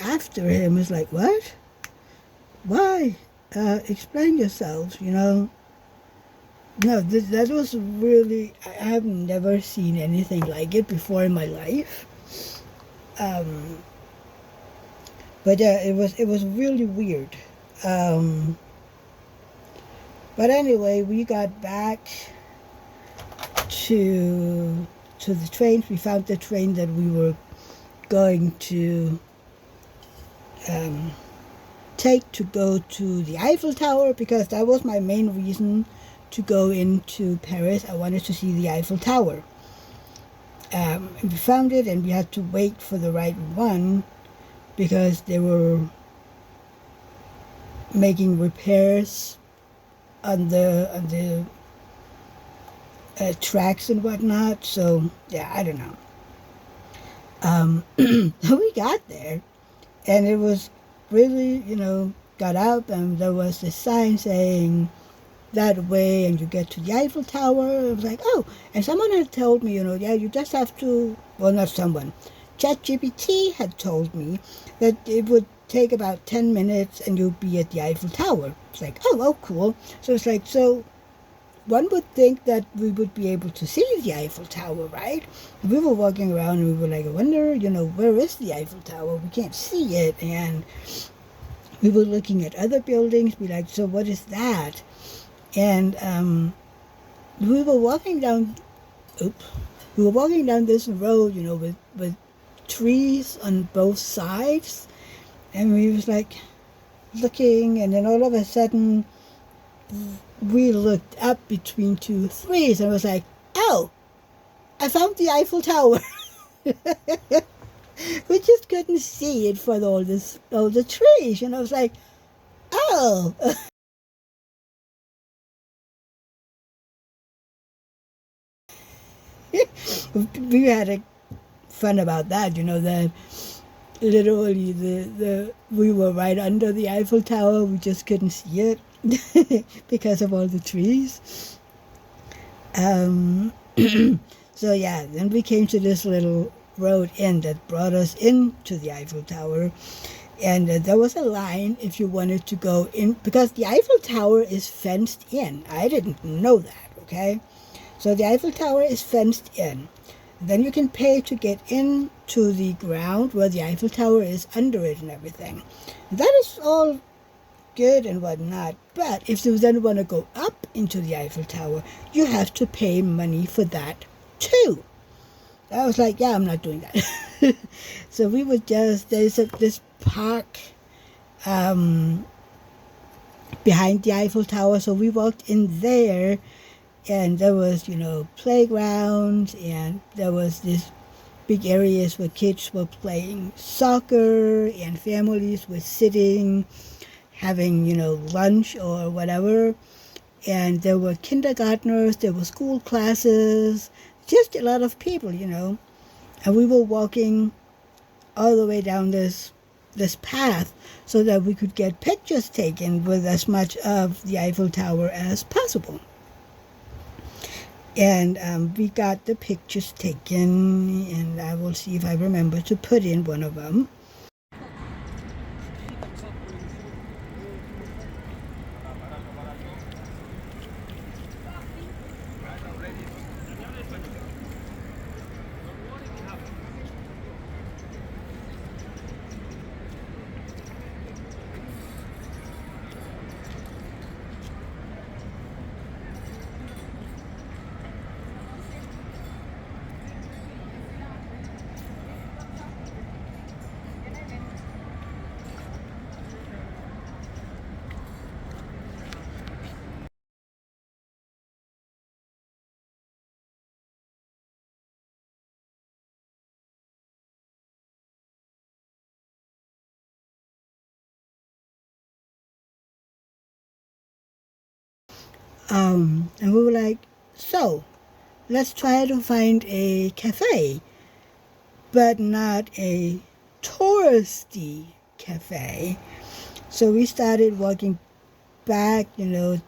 after him. It's like, what? Why? Explain yourselves, you know. No, that was really, I have never seen anything like it before in my life. But yeah, it was really weird. But anyway, we got back to the train. We found the train that we were going to take to go to the Eiffel Tower, because that was my main reason to go into Paris. I wanted to see the Eiffel Tower. We found it, and we had to wait for the right one because they were making repairs on the tracks and whatnot. So yeah, I don't know. We got there, and it was really, you know, got up, and there was this sign saying that way, and you get to the Eiffel Tower. I was like, oh, and someone had told me, you know, yeah, you just have to, well, not someone, ChatGPT had told me that it would take about 10 minutes and you'll be at the Eiffel Tower. It's like, oh, cool. So it's like, so one would think that we would be able to see the Eiffel Tower, right? We were walking around and we were like, I wonder, you know, where is the Eiffel Tower? We can't see it. And we were looking at other buildings, be like, so what is that? And we were walking down this road, you know, with trees on both sides, and we was like looking, and then all of a sudden we looked up between two trees and was like, oh, I found the Eiffel Tower. We just couldn't see it for all the trees, and I was like, oh. We had fun about that, you know, that literally we were right under the Eiffel Tower. We just couldn't see it because of all the trees. So yeah, then we came to this little road inn that brought us into the Eiffel Tower, and there was a line if you wanted to go in, because the Eiffel Tower is fenced in. I didn't know that, okay? So the Eiffel Tower is fenced in. Then you can pay to get into the ground where the Eiffel Tower is, under it and everything. That is all good and whatnot. But if you then want to go up into the Eiffel Tower, you have to pay money for that too. I was like, yeah, I'm not doing that. So we would just, there's this park behind the Eiffel Tower. So we walked in there. And there was, you know, playgrounds, and there was this big areas where kids were playing soccer, and families were sitting, having, you know, lunch or whatever. And there were kindergartners, there were school classes, just a lot of people, you know. And we were walking all the way down this path so that we could get pictures taken with as much of the Eiffel Tower as possible. And we got the pictures taken, and I will see if I remember to put in one of them. And we were like, so let's try to find a cafe, but not a touristy cafe. So we started walking back, you know,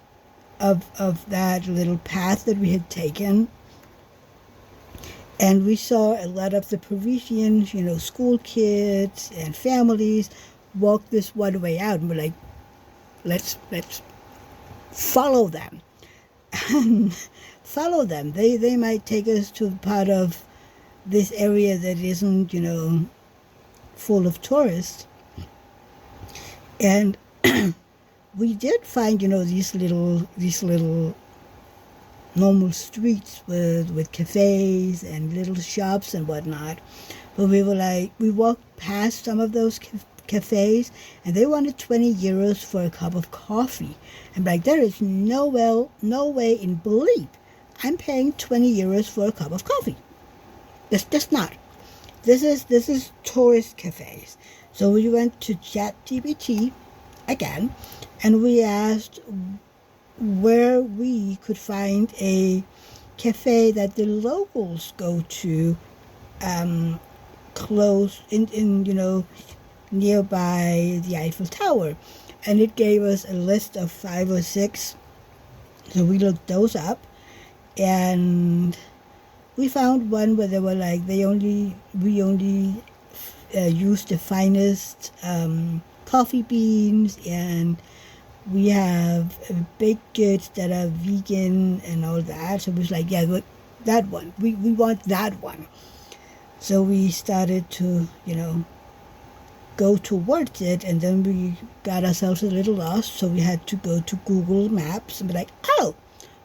of that little path that we had taken. And we saw a lot of the Parisians, school kids and families walk this one way out, and we're like, let's follow them. Follow them. They might take us to part of this area that isn't, full of tourists. And we did find, these little normal streets with cafes and little shops and whatnot. But we walked past some of those cafes, and they wanted 20 euros for a cup of coffee. I'm like, there is no way in bleep I'm paying 20 euros for a cup of coffee. That's just not. This is tourist cafes. So we went to ChatGPT again, and we asked where we could find a cafe that the locals go to, close in nearby the Eiffel Tower, and it gave us a list of 5 or 6. So we looked those up, and we found one where they were like we only use the finest coffee beans, and we have baked goods that are vegan and all that. So it was like, yeah, look, that one. We want that one. So we started to, go towards it, and then we got ourselves a little lost. So we had to go to Google Maps and be like, oh,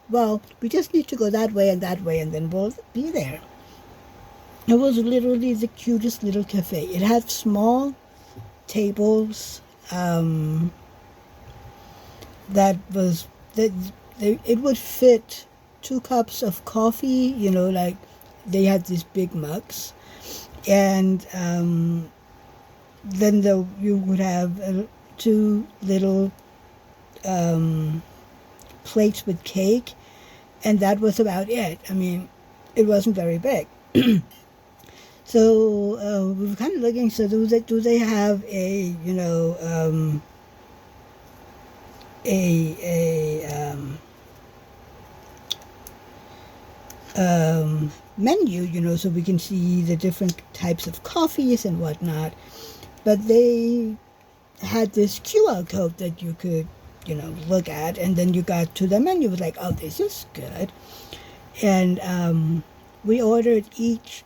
well, we just need to go that way, and then we'll be there. It was literally the cutest little cafe. It had small tables, it would fit 2 cups of coffee, like they had these big mugs, and then you would have 2 little plates with cake, and that was about it. I mean, it wasn't very big. So we were kind of looking. So do they have a menu, so we can see the different types of coffees and whatnot. But they had this QR code that you could, look at, and then you got to the menu. It was like, oh, this is good. And we ordered each.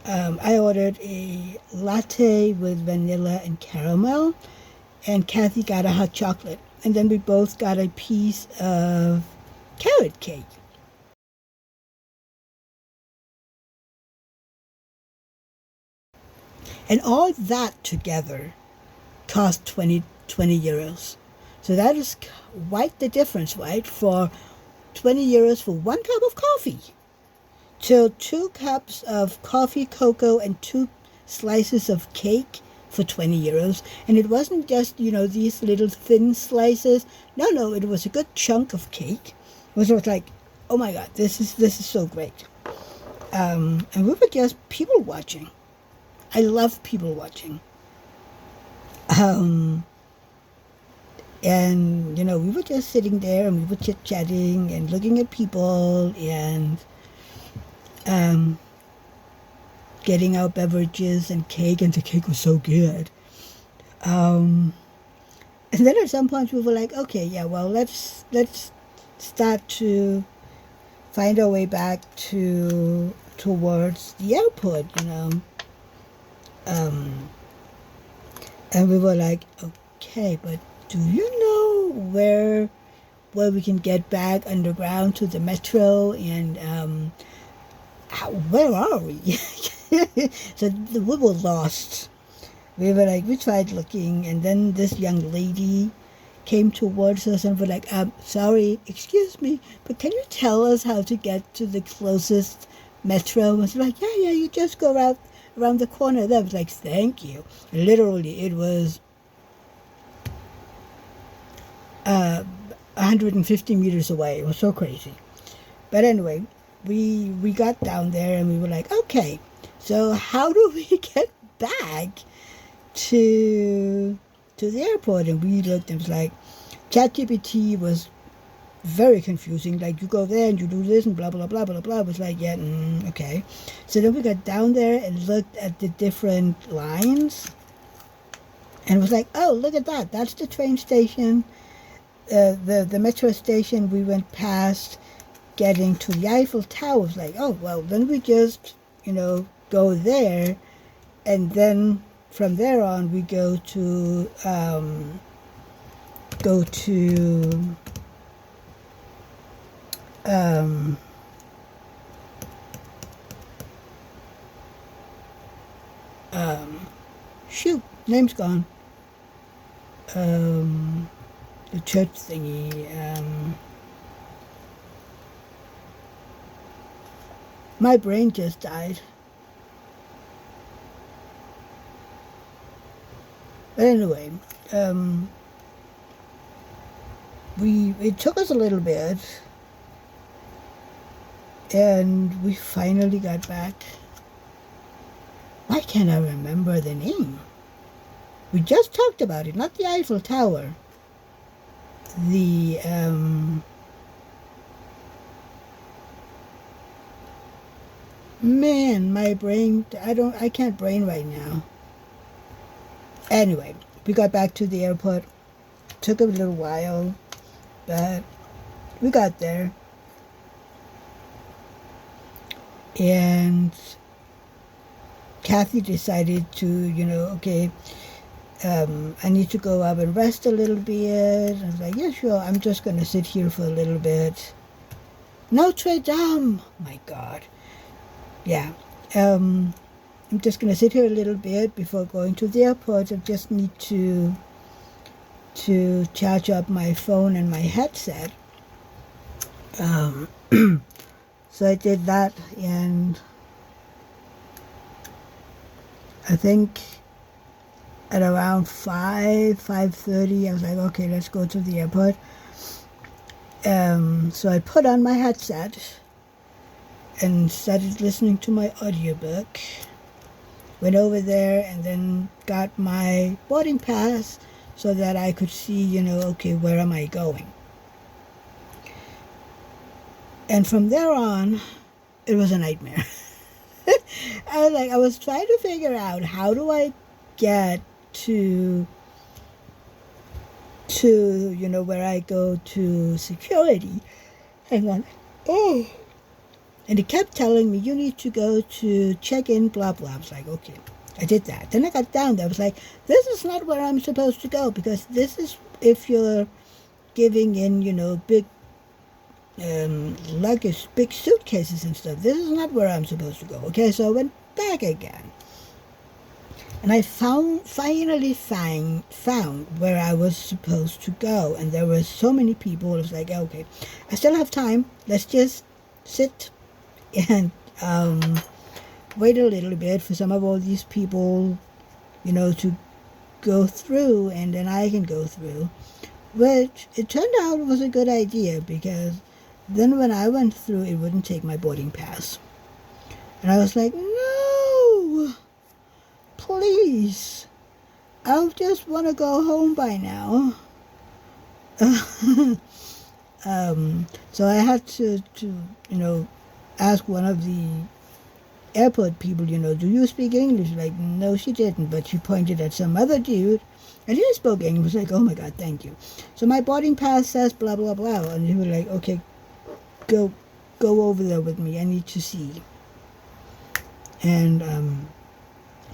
I ordered a latte with vanilla and caramel, and Kathy got a hot chocolate. And then we both got a piece of carrot cake. And all that together cost 20 euros. So that is quite the difference, right? For 20 euros for 1 cup of coffee. To 2 cups of coffee, cocoa, and 2 slices of cake for 20 euros. And it wasn't just, these little thin slices. No, it was a good chunk of cake. It was like, oh my God, this is so great. And we were just people watching. I love people watching. And, we were just sitting there, and we were chit-chatting and looking at people, and getting our beverages and cake, and the cake was so good. And then at some point we were like, okay, yeah, well, let's start to find our way back towards the airport, and we were like, okay, but do you know where we can get back underground to the metro, and where are we? So we were lost. We tried looking, and then this young lady came towards us, and we're like, sorry, excuse me, but can you tell us how to get to the closest metro? And we're like, yeah, you just go around the corner there. I was like, thank you. Literally, it was 150 meters away. It was so crazy. But anyway, we got down there, and we were like, okay, so how do we get back to the airport? And we looked, and it was like, ChatGPT was very confusing. Like, you go there and you do this and blah, blah, blah, blah, blah. It was like, yeah, okay. So then we got down there and looked at the different lines. And it was like, oh, look at that. That's the train station. The metro station we went past getting to the Eiffel Tower. Was like, oh, well, then we just, go there. And then from there on, we go to shoot, name's gone. The church thingy. My brain just died. But anyway, it took us a little bit, and we finally got back. Why can't I remember the name? We just talked about it, not the Eiffel Tower. The man, my brain, I can't brain right now. Anyway, we got back to the airport. Took a little while, but we got there. And Kathy decided to, okay, I need to go up and rest a little bit. I was like, yeah, sure, I'm just going to sit here for a little bit. Notre Dame! My God. Yeah. I'm just going to sit here a little bit before going to the airport. I just need to charge up my phone and my headset. So I did that, and I think at around 5:30, I was like, okay, let's go to the airport. So I put on my headset and started listening to my audiobook. Went over there and then got my boarding pass so that I could see, okay, where am I going? And from there on, it was a nightmare. I was trying to figure out, how do I get to where I go to security. Hang on. Oh. And it kept telling me, you need to go to check-in, blah, blah. I was like, okay. I did that. Then I got down there. I was like, this is not where I'm supposed to go, because this is if you're giving in, big luggage, big suitcases and stuff. This is not where I'm supposed to go. Okay, so I went back again. And I finally found where I was supposed to go. And there were so many people. I was like, okay, I still have time. Let's just sit and wait a little bit for some of all these people, to go through, and then I can go through. Which it turned out was a good idea, because then when I went through, it wouldn't take my boarding pass. And I was like, no, please, I just want to go home by now. So I had to ask one of the airport people, do you speak English? Like, no, she didn't, but she pointed at some other dude, and he spoke English. Like, oh my God, thank you. So my boarding pass says blah, blah, blah. And he was like, okay, go over there with me. I need to see. And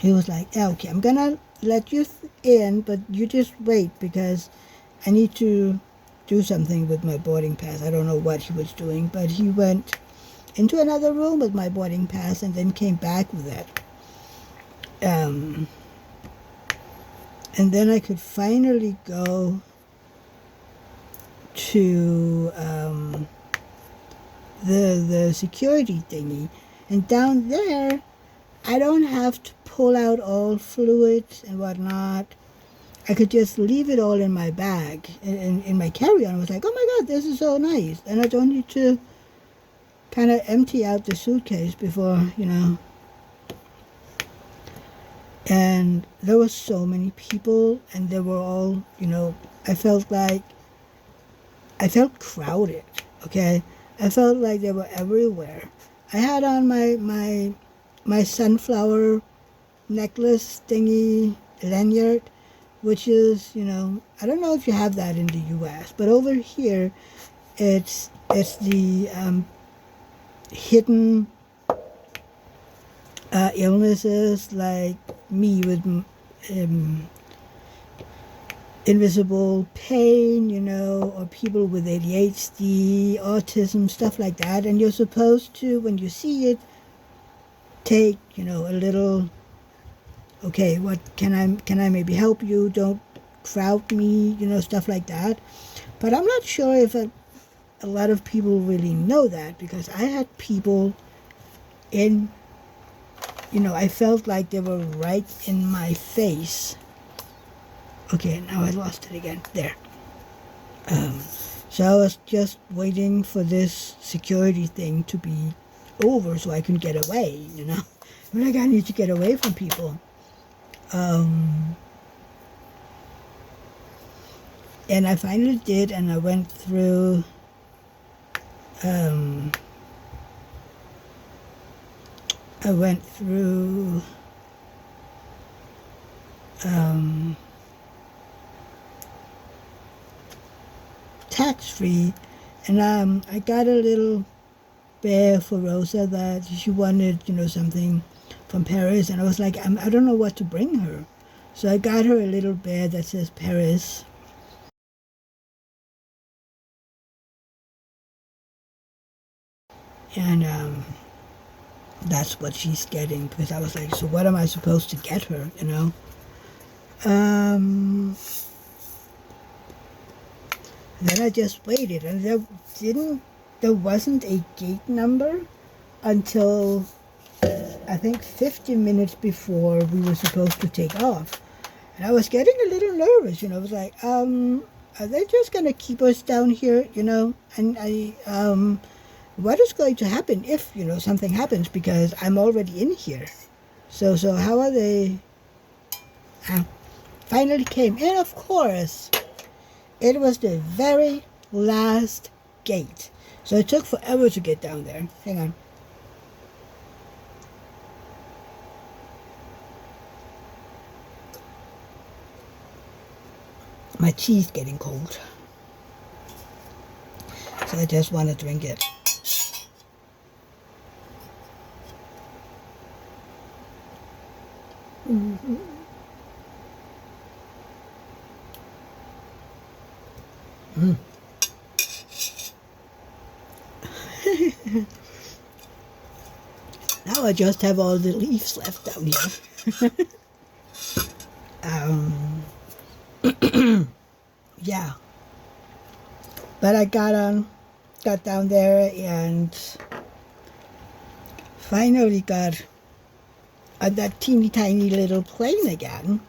he was like, yeah, okay, I'm going to let you in, but you just wait, because I need to do something with my boarding pass. I don't know what he was doing, but he went into another room with my boarding pass and then came back with it. And then I could finally go to the security thingy. And down there, I don't have to pull out all fluids and whatnot. I could just leave it all in my bag, in my carry-on. I was like, oh my God, this is so nice. And I don't need to kind of empty out the suitcase before, And there were so many people, and they were all, I felt like I felt crowded, okay? I felt like they were everywhere. I had on my sunflower necklace thingy lanyard, which is, I don't know if you have that in the U.S., but over here, it's the hidden illnesses like me with invisible pain, or people with ADHD, autism, stuff like that. And you're supposed to, when you see it, take, a little, okay, what can I maybe help you? Don't crowd me, stuff like that. But I'm not sure if a lot of people really know that, because I had people in, I felt like they were right in my face. Okay, now I lost it again. There. So I was just waiting for this security thing to be over so I can get away, I'm like, I need to get away from people. And I finally did, and I went through tax-free, and I got a little bear for Rosa that she wanted, something from Paris, and I was like, I don't know what to bring her. So I got her a little bear that says Paris. And that's what she's getting, because I was like, so what am I supposed to get her, Then I just waited, and there wasn't a gate number until I think 50 minutes before we were supposed to take off. And I was getting a little nervous, I was like, are they just going to keep us down here, And what is going to happen if, something happens, because I'm already in here. So how are they? Finally came, and of course, it was the very last gate. So it took forever to get down there. Hang on. My tea's getting cold. So I just want to drink it. Mm-hmm. Now I just have all the leaves left down here. Yeah. But I got down there and finally got on that teeny tiny little plane again.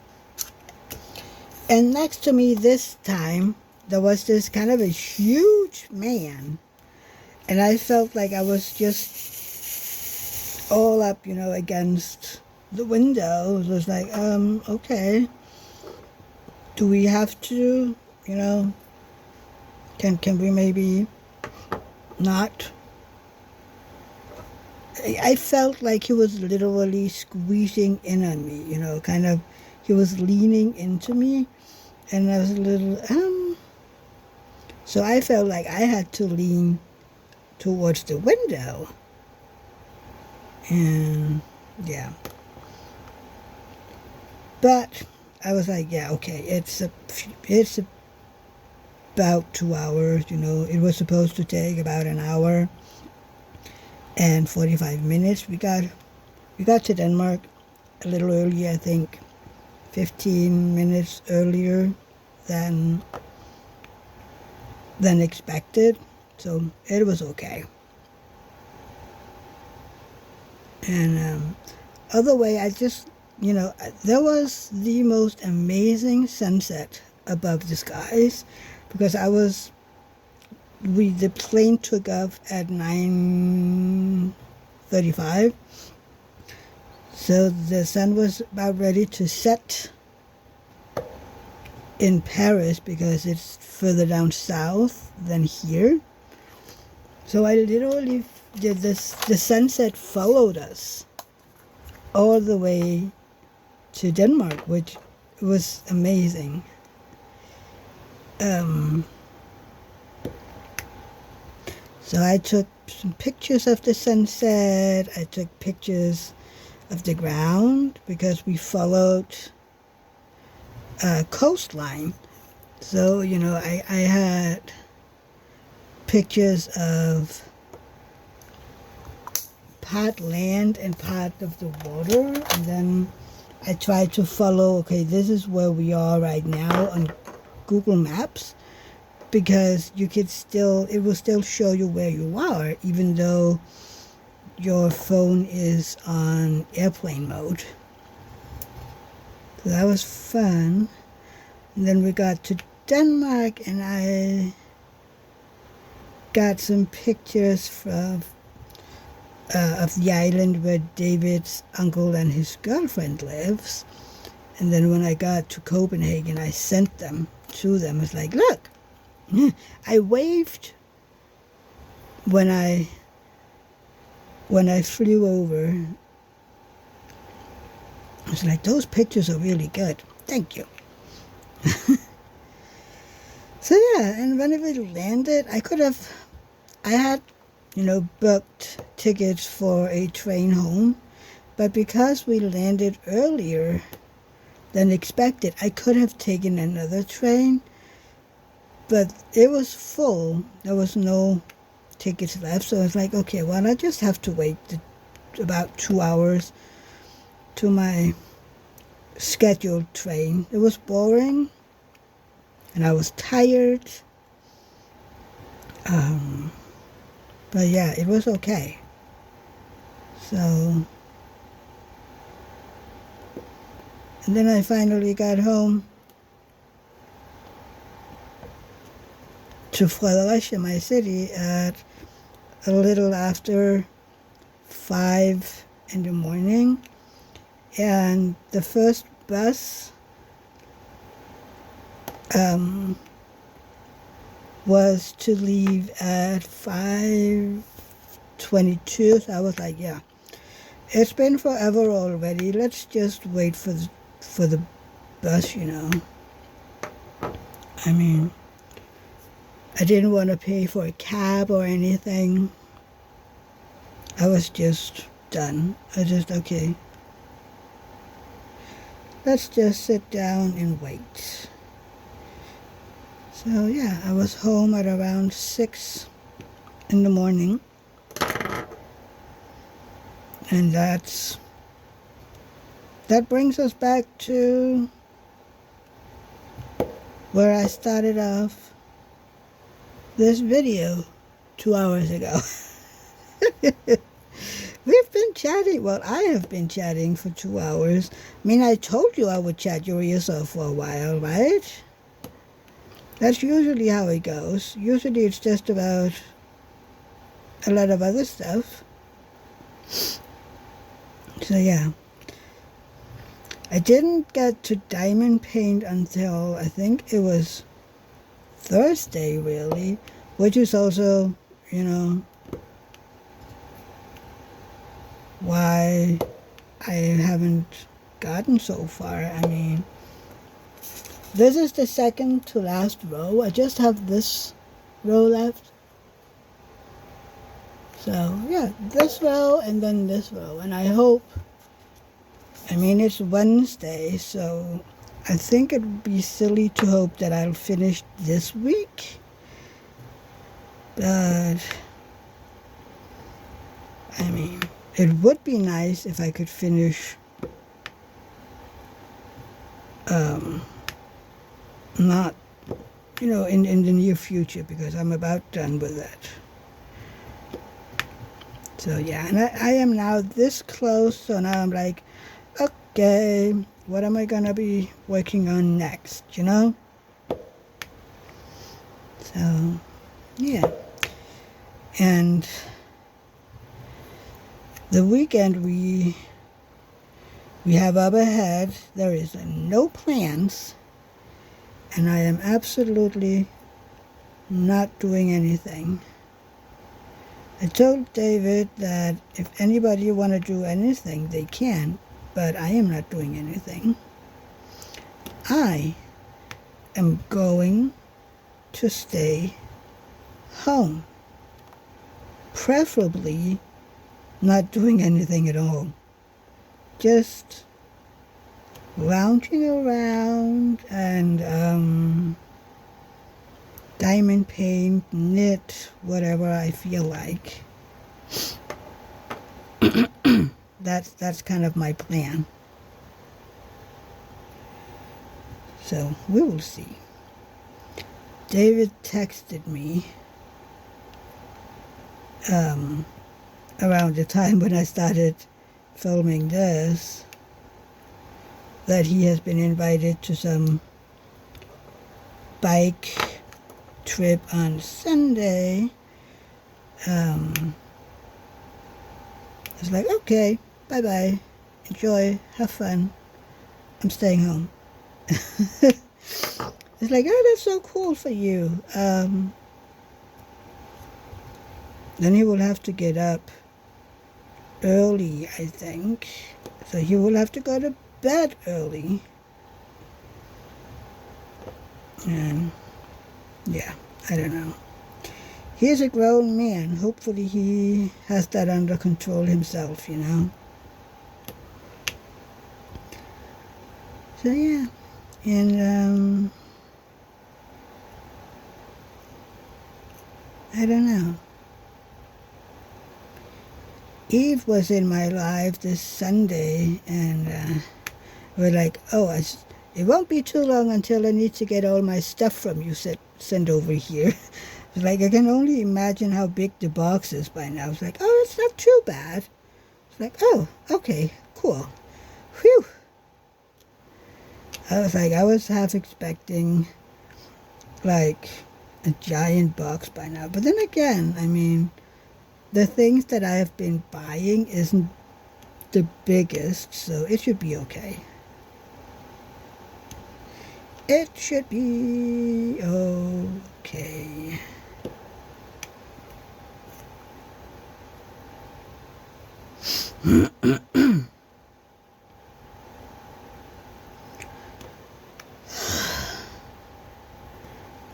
And next to me this time, there was this kind of a huge man. And I felt like I was just all up, against the window. It was like, okay. Do we have to, can we maybe not? I felt like he was literally squeezing in on me, kind of, he was leaning into me, and I was a little, so I felt like I had to lean towards the window, and yeah. But I was like, yeah, okay, it's about 2 hours, it was supposed to take about an hour and 45 minutes. We got to Denmark a little earlier, I think 15 minutes earlier than expected, so it was okay. And other way, I just, there was the most amazing sunset above the skies, because the plane took off at 9:35, so the sun was about ready to set, in Paris because it's further down south than here. So I literally did this. The sunset followed us all the way to Denmark, which was amazing. So I took some pictures of the sunset. I took pictures of the ground because we followed a coastline. So, you know, I had pictures of part land and part of the water, and then I tried to follow, okay, this is where we are right now on Google Maps, because you could still, it will still show you where you are, even though your phone is on airplane mode. So that was fun. And then we got to Denmark, and I got some pictures of the island where David's uncle and his girlfriend lives. And then when I got to Copenhagen, I sent them to them. I was like, look, I waved when I flew over. I was like, those pictures are really good. Thank you. So yeah, and when we landed, I had, you know, booked tickets for a train home, but because we landed earlier than expected, I could have taken another train, but it was full. There was no tickets left, so I was like, okay, well, I just have to wait about 2 hours to my scheduled train. It was boring, and I was tired. But yeah, it was okay. So, and then I finally got home to Fredericia, my city, at a little after 5 in the morning. And the first bus was to leave at 5:22. So I was like, yeah, it's been forever already. Let's just wait for the bus, you know. I mean, I didn't want to pay for a cab or anything. I was just done. Okay, let's just sit down and wait. So yeah, I was home at around 6 in the morning. And that brings us back to where I started off this video 2 hours ago. We've been chatting. Well, I have been chatting for 2 hours. I mean, I told you I would chat your ears off for a while, right? That's usually how it goes. Usually it's just about a lot of other stuff. So yeah. I didn't get to diamond paint until I think it was Thursday, really, which is also, you know, why I haven't gotten so far. I mean, this is the second to last row. I just have this row left. So yeah, this row and then this row. And I hope, I mean, it's Wednesday, so I think it would be silly to hope that I'll finish this week. But, I mean, it would be nice if I could finish not, you know, in the near future, because I'm about done with that. So yeah, and I am now this close, so now I'm like, okay, what am I gonna be working on next, you know? So, yeah. And the weekend we have up ahead, there is no plans. and I am absolutely not doing anything. I told David that if anybody want to do anything, they can, but I am not doing anything. I am going to stay home, preferably not doing anything at all, just lounging around and diamond paint, knit, whatever I feel like. That's kind of my plan. So we will see. David texted me around the time when I started filming this that he has been invited to some bike trip on Sunday. It's like, okay, bye-bye, enjoy, have fun, I'm staying home. It's like, oh, that's so cool for you. Then he will have to get up early, I think. So he will have to go to bed early. And yeah, I don't know. He's a grown man. Hopefully he has that under control himself, you know. So yeah. And I don't know. Eve was in my life this Sunday, and we're like, oh, it won't be too long until I need to get all my stuff from you sent over here. It's like, I can only imagine how big the box is by now. It's like, oh, it's not too bad. It's like, oh, okay, cool. Whew. I was half expecting, like, a giant box by now. But then again, I mean, the things that I have been buying isn't the biggest, so it should be okay. It should be okay.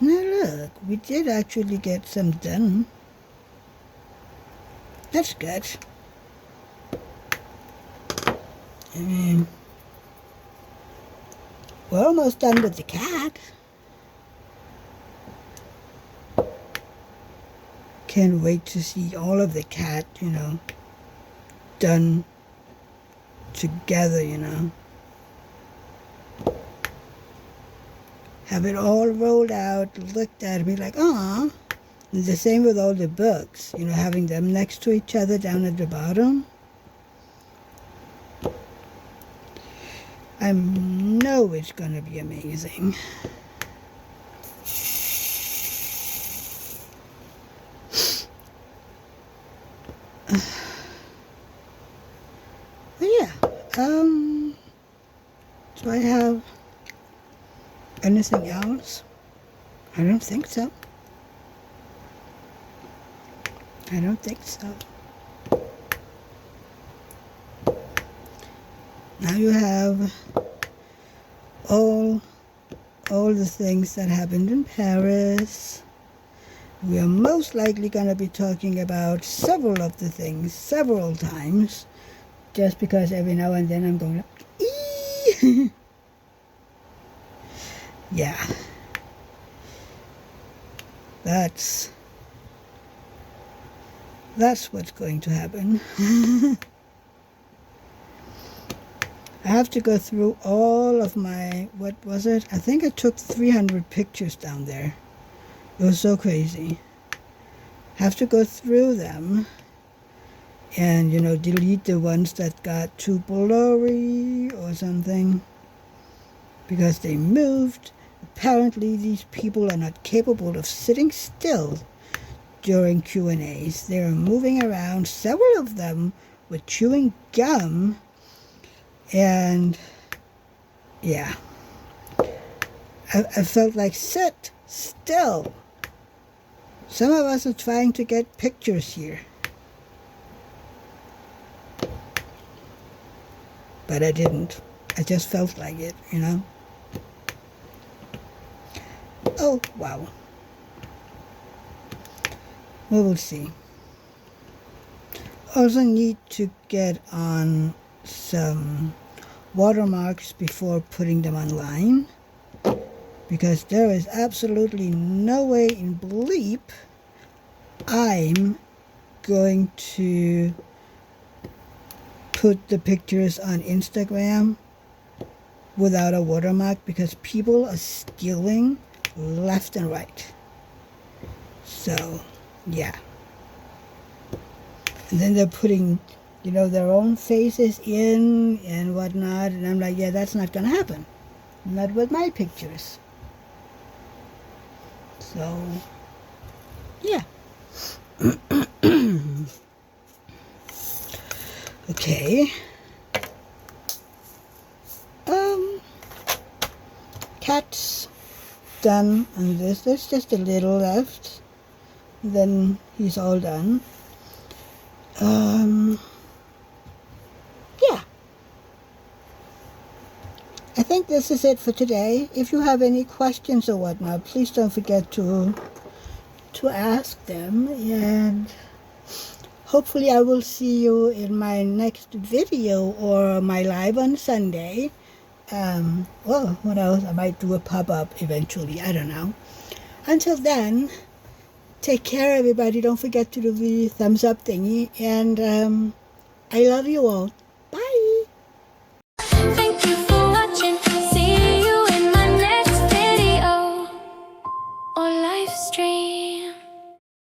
Now look, we did actually get some done. That's good. I mean, we're almost done with the cat. Can't wait to see all of the cat, you know, done together, you know. Have it all rolled out, looked at, and be like, aw. The same with all the books, you know, having them next to each other down at the bottom. I know it's going to be amazing. But yeah, do I have anything else? I don't think so. I don't think so. Now you have all the things that happened in Paris. We are most likely going to be talking about several of the things several times, just because every now and then I'm going to, ee! Yeah. That's what's going to happen. I have to go through all of my, what was it? I think I took 300 pictures down there. It was so crazy. Have to go through them and, you know, delete the ones that got too blurry or something because they moved. Apparently these people are not capable of sitting still during Q&As. They are moving around. Several of them were chewing gum. And yeah, I felt like, sit still. Some of us are trying to get pictures here. But I didn't. I just felt like it, you know. Oh, wow. We will see. Also need to get on some watermarks before putting them online, because there is absolutely no way in bleep I'm going to put the pictures on Instagram without a watermark, because people are stealing left and right. So, yeah. And then they're putting, you know, their own faces in and whatnot, and I'm like, yeah, that's not gonna happen. Not with my pictures. So, yeah. Okay. Cat's done on this. There's just a little left. Then he's all done. Yeah. I think this is it for today. If you have any questions or whatnot, please don't forget to ask them, and hopefully I will see you in my next video or my live on Sunday. Well, what else? I might do a pop-up eventually. I don't know. Until then, take care, everybody. Don't forget to do the thumbs up thingy. And I love you all.